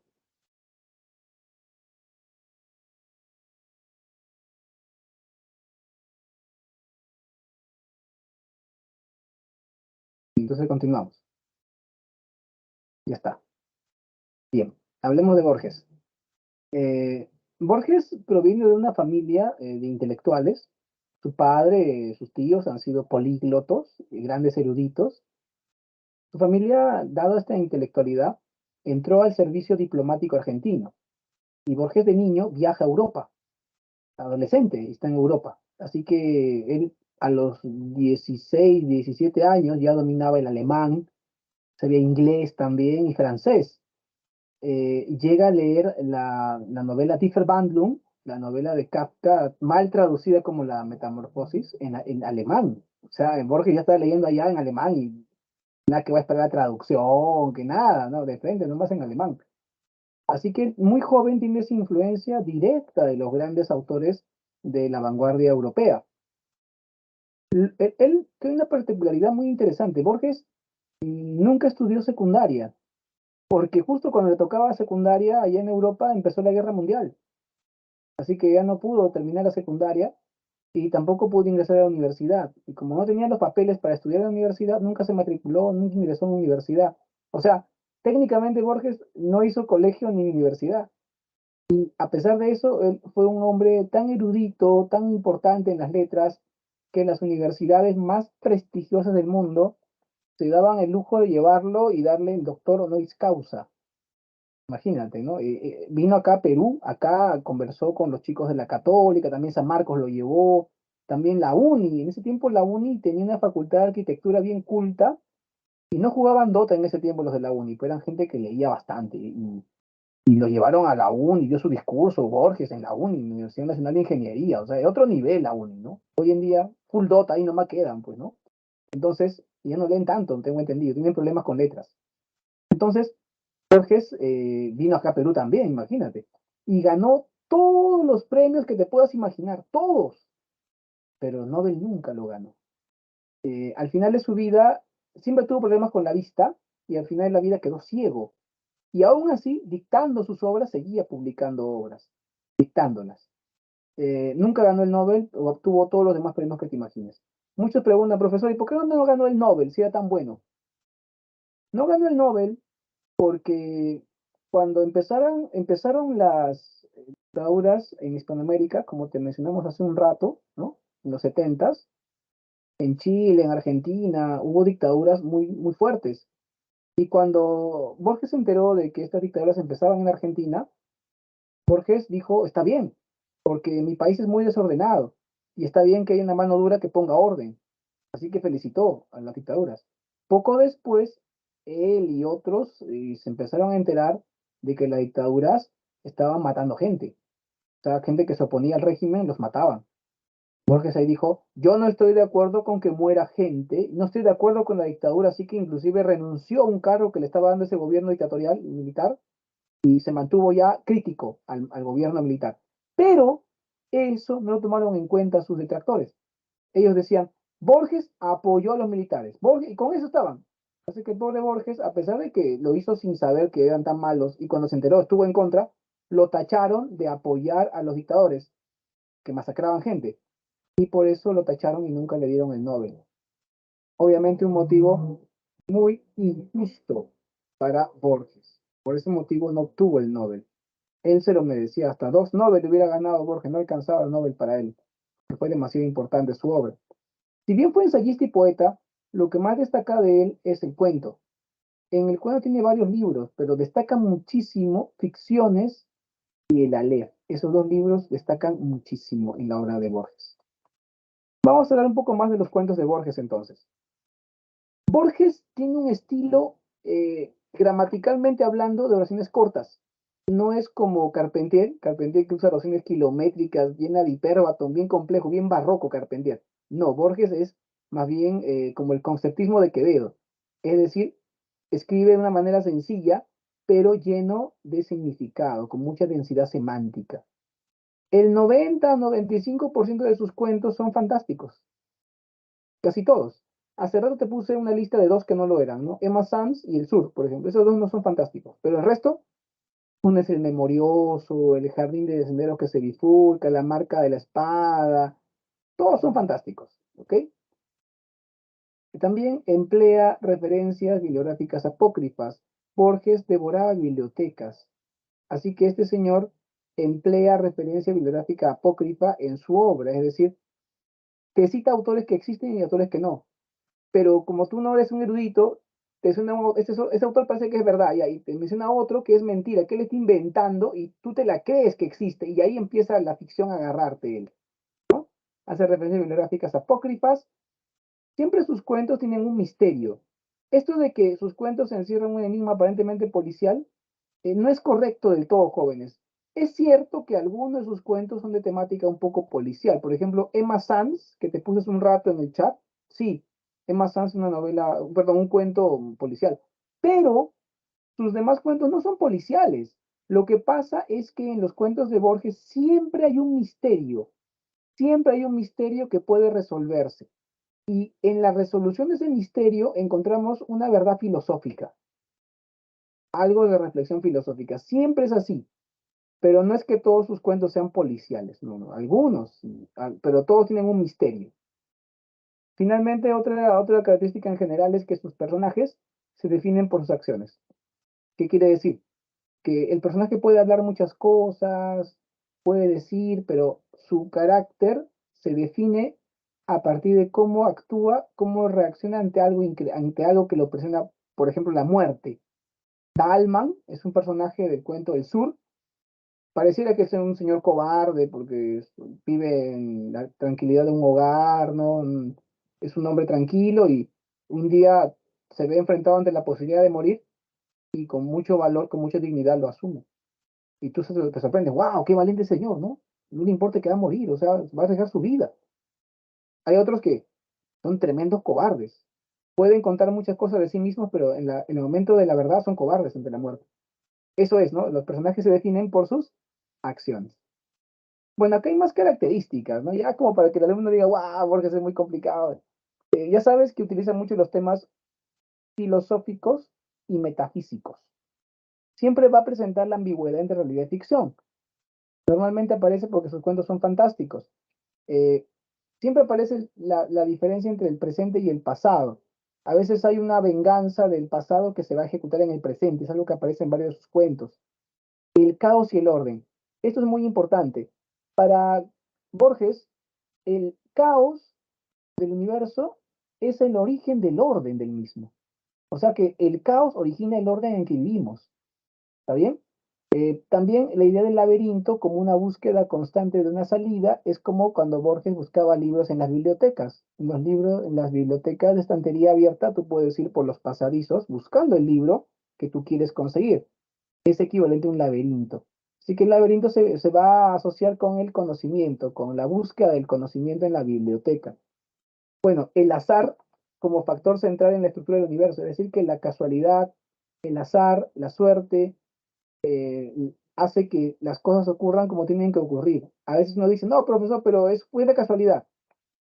Entonces continuamos. Ya está. Bien. Hablemos de Borges. Borges proviene de una familia de intelectuales. Su padre, sus tíos han sido políglotos, grandes eruditos. Su familia, dado esta intelectualidad, entró al servicio diplomático argentino. Y Borges de niño viaja a Europa, adolescente, está en Europa. Así que él a los 16, 17 años ya dominaba el alemán, sabía inglés también y francés. Llega a leer la novela Tieferwandlung, la novela de Kafka, mal traducida como La Metamorfosis, en alemán. O sea, Borges ya está leyendo allá en alemán y nada que va a esperar la traducción, que nada, ¿no? De frente, nomás en alemán. Así que muy joven tiene esa influencia directa de los grandes autores de la vanguardia europea. Él tiene una particularidad muy interesante. Borges nunca estudió secundaria, porque justo cuando le tocaba secundaria, allá en Europa empezó la Guerra Mundial. Así que ya no pudo terminar la secundaria y tampoco pudo ingresar a la universidad. Y como no tenía los papeles para estudiar en la universidad, nunca se matriculó, nunca ingresó a la universidad. O sea, técnicamente Borges no hizo colegio ni universidad. A pesar de eso, él fue un hombre tan erudito, tan importante en las letras, que las universidades más prestigiosas del mundo se daban el lujo de llevarlo y darle el doctor honoris causa. Imagínate, ¿no? Vino acá a Perú, acá conversó con los chicos de la Católica, también San Marcos lo llevó, también la UNI. En ese tiempo la UNI tenía una facultad de arquitectura bien culta y no jugaban Dota en ese tiempo los de la UNI, pero eran gente que leía bastante y lo llevaron a la UNI, dio su discurso Borges en la UNI, Universidad Nacional de Ingeniería, o sea, de otro nivel la UNI, ¿no? Hoy en día, full Dota ahí nomás quedan, pues, ¿no? Entonces, ya no leen tanto, tengo entendido, tienen problemas con letras. Entonces, Borges vino acá a Perú también, imagínate, y ganó todos los premios que te puedas imaginar, todos, pero Nobel nunca lo ganó. Al final de su vida, siempre tuvo problemas con la vista, y al final de la vida quedó ciego. Y aún así, dictando sus obras, seguía publicando obras, dictándolas. Nunca ganó el Nobel o obtuvo todos los demás premios que te imagines. Muchos preguntan, profesor, ¿y por qué no ganó el Nobel si era tan bueno? No ganó el Nobel porque cuando empezaron las dictaduras en Hispanoamérica, como te mencionamos hace un rato, ¿no? En los 70s, en Chile, en Argentina, hubo dictaduras muy, muy fuertes. Y cuando Borges se enteró de que estas dictaduras empezaban en Argentina, Borges dijo, está bien, porque mi país es muy desordenado y está bien que haya una mano dura que ponga orden. Así que felicitó a las dictaduras. Poco después, él y otros se empezaron a enterar de que las dictaduras estaban matando gente. O sea, gente que se oponía al régimen los mataban. Borges ahí dijo, yo no estoy de acuerdo con que muera gente, no estoy de acuerdo con la dictadura, así que inclusive renunció a un cargo que le estaba dando ese gobierno dictatorial militar y se mantuvo ya crítico al gobierno militar. Pero eso no lo tomaron en cuenta sus detractores. Ellos decían, Borges apoyó a los militares, Borges, y con eso estaban. Así que el pobre Borges, a pesar de que lo hizo sin saber que eran tan malos, y cuando se enteró estuvo en contra, lo tacharon de apoyar a los dictadores que masacraban gente. Y por eso lo tacharon y nunca le dieron el Nobel. Obviamente un motivo muy injusto para Borges. Por ese motivo no obtuvo el Nobel. Él se lo merecía, hasta 2 Nobel hubiera ganado Borges, no alcanzaba el Nobel para él, que fue demasiado importante su obra. Si bien fue ensayista y poeta, lo que más destaca de él es el cuento. En el cuento tiene varios libros, pero destaca muchísimo Ficciones y El Aleph. Esos 2 libros destacan muchísimo en la obra de Borges. Vamos a hablar un poco más de los cuentos de Borges entonces. Borges tiene un estilo, gramaticalmente hablando, de oraciones cortas. No es como Carpentier que usa oraciones kilométricas, llena de hipérbaton, bien complejo, bien barroco Carpentier. No, Borges es más bien como el conceptismo de Quevedo. Es decir, escribe de una manera sencilla, pero lleno de significado, con mucha densidad semántica. El 90-95% de sus cuentos son fantásticos, casi todos. Hace rato te puse una lista de 2 que no lo eran, ¿no? Emma Sands y El Sur, por ejemplo. Esos 2 no son fantásticos, pero el resto, uno es El Memorioso, El Jardín de Senderos que se bifurca, La Marca de la Espada, todos son fantásticos, ¿ok? También emplea referencias bibliográficas apócrifas. Borges devoraba bibliotecas. Así que este señor emplea referencia bibliográfica apócrifa en su obra, es decir, te cita autores que existen y autores que no. Pero como tú no eres un erudito, te suena, ese autor parece que es verdad, y ahí te menciona otro que es mentira, que él está inventando y tú te la crees que existe, y ahí empieza la ficción a agarrarte él. Hace referencias bibliográficas apócrifas. Siempre sus cuentos tienen un misterio. Esto de que sus cuentos encierran un enigma aparentemente policial no es correcto del todo, jóvenes. Es cierto que algunos de sus cuentos son de temática un poco policial. Por ejemplo, Emma Sanz, que te puse hace un rato en el chat. Sí, Emma Sanz es una novela, perdón, un cuento policial. Pero sus demás cuentos no son policiales. Lo que pasa es que en los cuentos de Borges siempre hay un misterio. Siempre hay un misterio que puede resolverse. Y en la resolución de ese misterio encontramos una verdad filosófica, algo de reflexión filosófica. Siempre es así, pero no es que todos sus cuentos sean policiales, no, no, algunos, pero todos tienen un misterio. Finalmente, otra característica en general es que sus personajes se definen por sus acciones. ¿Qué quiere decir? Que el personaje puede hablar muchas cosas, puede decir, pero su carácter se define a partir de cómo actúa, cómo reacciona ante algo que lo presenta, por ejemplo, la muerte. Dalman es un personaje del cuento del sur. Pareciera que es un señor cobarde porque vive en la tranquilidad de un hogar, ¿no? Es un hombre tranquilo y un día se ve enfrentado ante la posibilidad de morir y con mucho valor, con mucha dignidad lo asume. Y tú te sorprendes, wow, qué valiente señor, ¿no? No le importa que va a morir, o sea, va a dejar su vida. Hay otros que son tremendos cobardes. Pueden contar muchas cosas de sí mismos, pero en el momento de la verdad son cobardes ante la muerte. Eso es, ¿no? Los personajes se definen por sus acciones. Bueno, acá hay más características, ¿no? Ya como para que el alumno diga, wow, Borges es muy complicado. Ya sabes que utiliza mucho los temas filosóficos y metafísicos. Siempre va a presentar la ambigüedad entre realidad y ficción. Normalmente aparece porque sus cuentos son fantásticos. Eh, Siempre aparece la diferencia entre el presente y el pasado. A veces hay una venganza del pasado que se va a ejecutar en el presente. Es algo que aparece en varios de sus cuentos. El caos y el orden. Esto es muy importante. Para Borges, el caos del universo es el origen del orden del mismo. O sea que el caos origina el orden en que vivimos. ¿Está bien? También la idea del laberinto como una búsqueda constante de una salida es como cuando Borges buscaba libros en las bibliotecas. En los libros, en las bibliotecas de estantería abierta, tú puedes ir por los pasadizos buscando el libro que tú quieres conseguir. Es equivalente a un laberinto. Así que el laberinto se va a asociar con el conocimiento, con la búsqueda del conocimiento en la biblioteca. Bueno, el azar como factor central en la estructura del universo, es decir, que la casualidad, el azar, la suerte, hace que las cosas ocurran como tienen que ocurrir. A veces uno dice, no, profesor, pero es pura casualidad.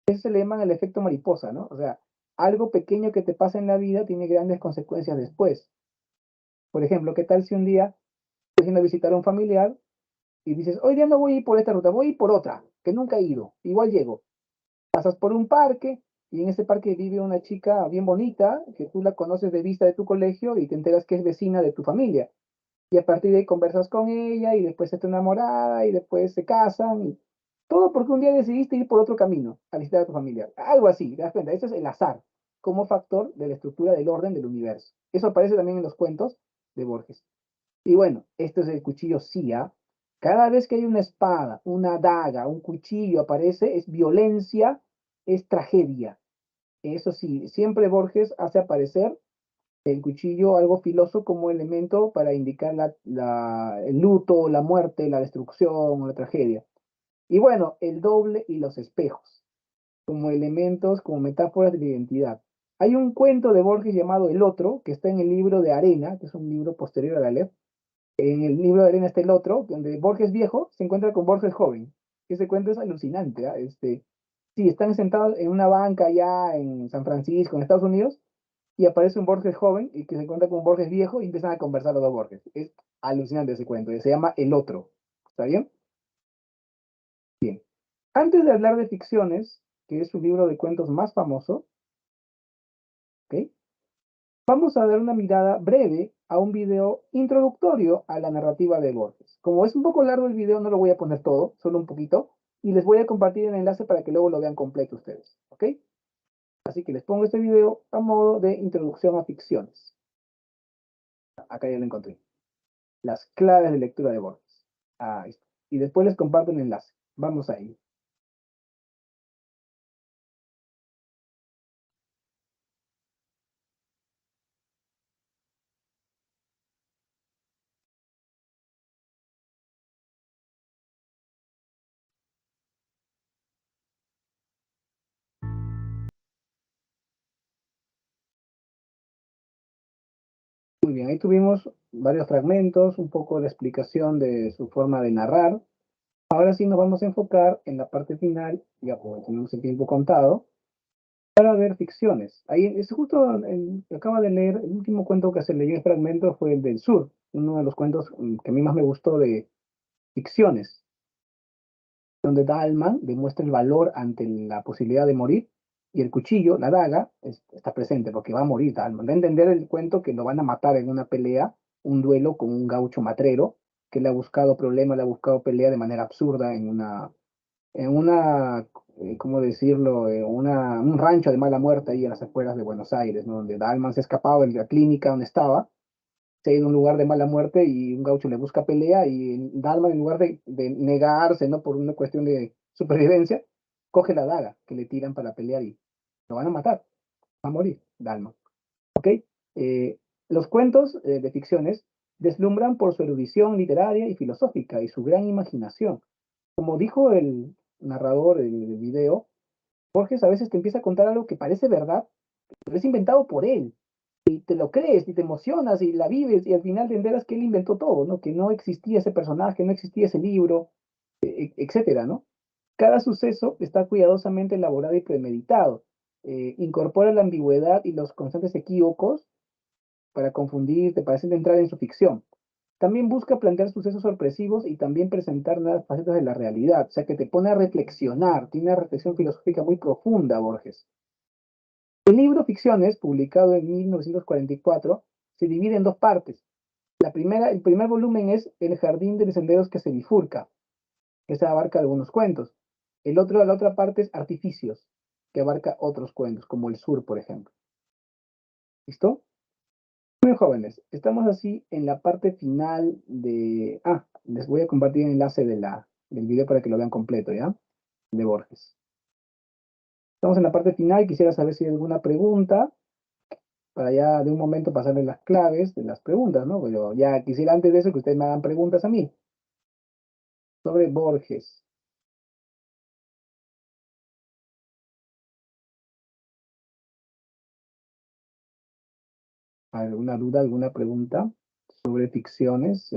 Eso se le llama el efecto mariposa, ¿no? O sea, algo pequeño que te pasa en la vida tiene grandes consecuencias después. Por ejemplo, ¿qué tal si un día estás yendo a visitar a un familiar y dices, hoy día no voy a ir por esta ruta, voy a ir por otra, que nunca he ido, igual llego? Pasas por un parque y en ese parque vive una chica bien bonita, que tú la conoces de vista de tu colegio y te enteras que es vecina de tu familia. Y a partir de ahí conversas con ella y después se te enamorada y después se casan. Y todo porque un día decidiste ir por otro camino a visitar a tu familia. Algo así, ¿te das cuenta? Eso es el azar como factor de la estructura del orden del universo. Eso aparece también en los cuentos de Borges. Y bueno, esto es el cuchillo Sia. Cada vez que hay una espada, una daga, un cuchillo aparece, es violencia, es tragedia. Eso sí, siempre Borges hace aparecer el cuchillo algo filoso como elemento para indicar el luto, la muerte, la destrucción, la tragedia. Y bueno, el doble y los espejos, como elementos, como metáforas de la identidad. Hay un cuento de Borges llamado El Otro, que está en el libro de Arena, que es un libro posterior a la Aleph. En el libro de Arena está El Otro, donde Borges viejo se encuentra con Borges joven. Ese cuento es alucinante. Sí, están sentados en una banca allá en San Francisco, en Estados Unidos, y aparece un Borges joven y que se encuentra con un Borges viejo y empiezan a conversar los dos Borges. Es alucinante ese cuento. Se llama El Otro. ¿Está bien? Bien. Antes de hablar de Ficciones, que es su libro de cuentos más famoso, ¿ok? Vamos a dar una mirada breve a un video introductorio a la narrativa de Borges. Como es un poco largo el video, no lo voy a poner todo, solo un poquito, y les voy a compartir el enlace para que luego lo vean completo ustedes, ¿ok? Así que les pongo este video a modo de introducción a ficciones. Acá ya lo encontré. Las claves de lectura de Borges. Ahí está. Y después les comparto el enlace. Vamos a ello. Muy bien, ahí tuvimos varios fragmentos, un poco de explicación de su forma de narrar. Ahora sí nos vamos a enfocar en la parte final, ya porque tenemos el tiempo contado, para ver ficciones. Ahí es justo, acaba de leer, el último cuento que se leyó en fragmento fue el del Sur, uno de los cuentos que a mí más me gustó de ficciones, donde Dahlman demuestra el valor ante la posibilidad de morir, y el cuchillo, la daga, está presente, porque va a morir Dahlman. Da a entender el cuento que lo van a matar en una pelea, un duelo con un gaucho matrero, que le ha buscado problemas, le ha buscado pelea de manera absurda en una, ¿cómo decirlo? Un rancho de mala muerte ahí a las afueras de Buenos Aires, ¿no? Donde Dahlman se ha escapado de la clínica donde estaba, se ha ido a un lugar de mala muerte y un gaucho le busca pelea y Dalma, en lugar de negarse, ¿no? Por una cuestión de supervivencia, coge la daga que le tiran para pelear y lo van a matar, va a morir Dalma, ¿ok? Los cuentos de ficciones deslumbran por su erudición literaria y filosófica y su gran imaginación. Como dijo el narrador del video, Borges a veces te empieza a contar algo que parece verdad, pero es inventado por él y te lo crees y te emocionas y la vives y al final te enteras que él inventó todo, ¿no? Que no existía ese personaje, no existía ese libro, etcétera, ¿no? Cada suceso está cuidadosamente elaborado y premeditado. Incorpora la ambigüedad y los constantes equívocos para confundirte, para hacerte entrar en su ficción. También busca plantear sucesos sorpresivos y también presentar nuevas facetas de la realidad, o sea que te pone a reflexionar, tiene una reflexión filosófica muy profunda, Borges. El libro Ficciones, publicado en 1944, se divide en dos partes. El primer volumen es El jardín de senderos que se bifurca, que se abarca algunos cuentos. La otra parte es Artificios, que abarca otros cuentos, como El Sur, por ejemplo. ¿Listo? Muy jóvenes, estamos así en la parte final de... les voy a compartir el enlace del video para que lo vean completo, ¿ya? De Borges. Estamos en la parte final, quisiera saber si hay alguna pregunta, para ya de un momento pasarles las claves de las preguntas, ¿no? Pero ya quisiera antes de eso que ustedes me hagan preguntas a mí sobre Borges. ¿Alguna duda, alguna pregunta sobre ficciones?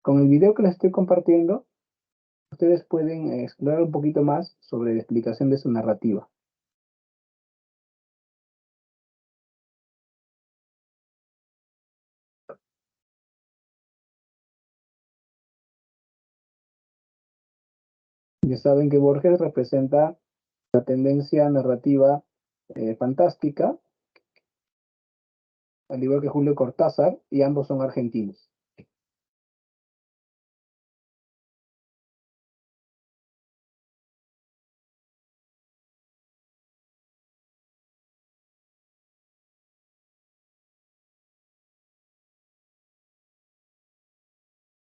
Con el video que les estoy compartiendo, ustedes pueden explorar un poquito más sobre la explicación de su narrativa. Ya saben que Borges representa la tendencia narrativa fantástica, al igual que Julio Cortázar, y ambos son argentinos.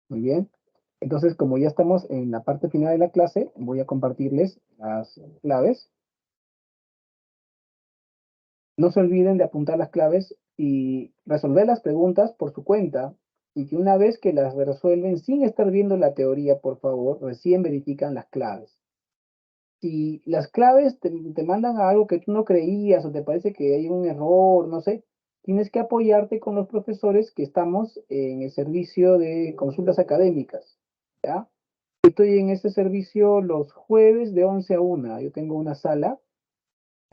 Muy bien. Entonces, como ya estamos en la parte final de la clase, voy a compartirles las claves. No se olviden de apuntar las claves y resolver las preguntas por su cuenta, y que una vez que las resuelven sin estar viendo la teoría, por favor, recién verifican las claves. Si las claves te mandan a algo que tú no creías o te parece que hay un error, no sé, tienes que apoyarte con los profesores que estamos en el servicio de consultas académicas, ¿ya? Yo estoy en este servicio los jueves de 11 a 1. Yo tengo una sala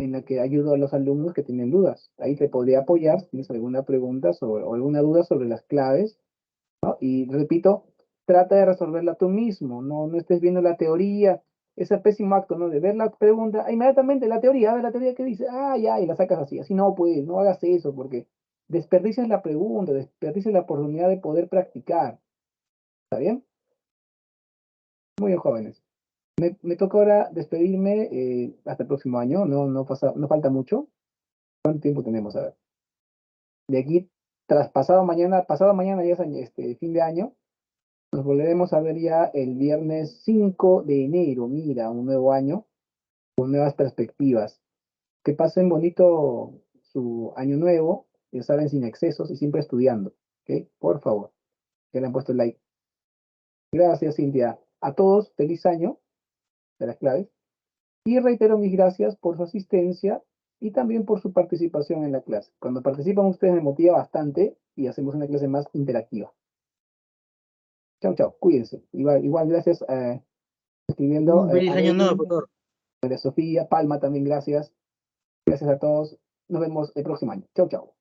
en la que ayudo a los alumnos que tienen dudas. Ahí te podría apoyar si tienes alguna pregunta o alguna duda sobre las claves, ¿no? Y repito, trata de resolverla tú mismo, no estés viendo la teoría ese pésimo acto, ¿no? De ver la pregunta, inmediatamente la teoría, a ver la teoría que dice, ya, y la sacas así no, pues, no hagas eso, porque desperdicias la pregunta, desperdicias la oportunidad de poder practicar. ¿Está bien? Muy bien, jóvenes. Me toca ahora despedirme hasta el próximo año, no falta mucho. ¿Cuánto tiempo tenemos? A ver. De aquí, pasado mañana ya es fin de año, nos volveremos a ver ya el viernes 5 de enero. Mira, un nuevo año, con nuevas perspectivas. Que pasen bonito su año nuevo, ya saben, sin excesos y siempre estudiando. ¿Ok? Por favor, que le han puesto el like. Gracias, Cintia. A todos, feliz año de las claves. Y reitero mis gracias por su asistencia y también por su participación en la clase. Cuando participan ustedes me motiva bastante y hacemos una clase más interactiva. Chao, chao, cuídense. Igual gracias escribiendo. Un feliz año nuevo, doctor. María Sofía, Palma también, gracias. Gracias a todos. Nos vemos el próximo año. Chao, chao.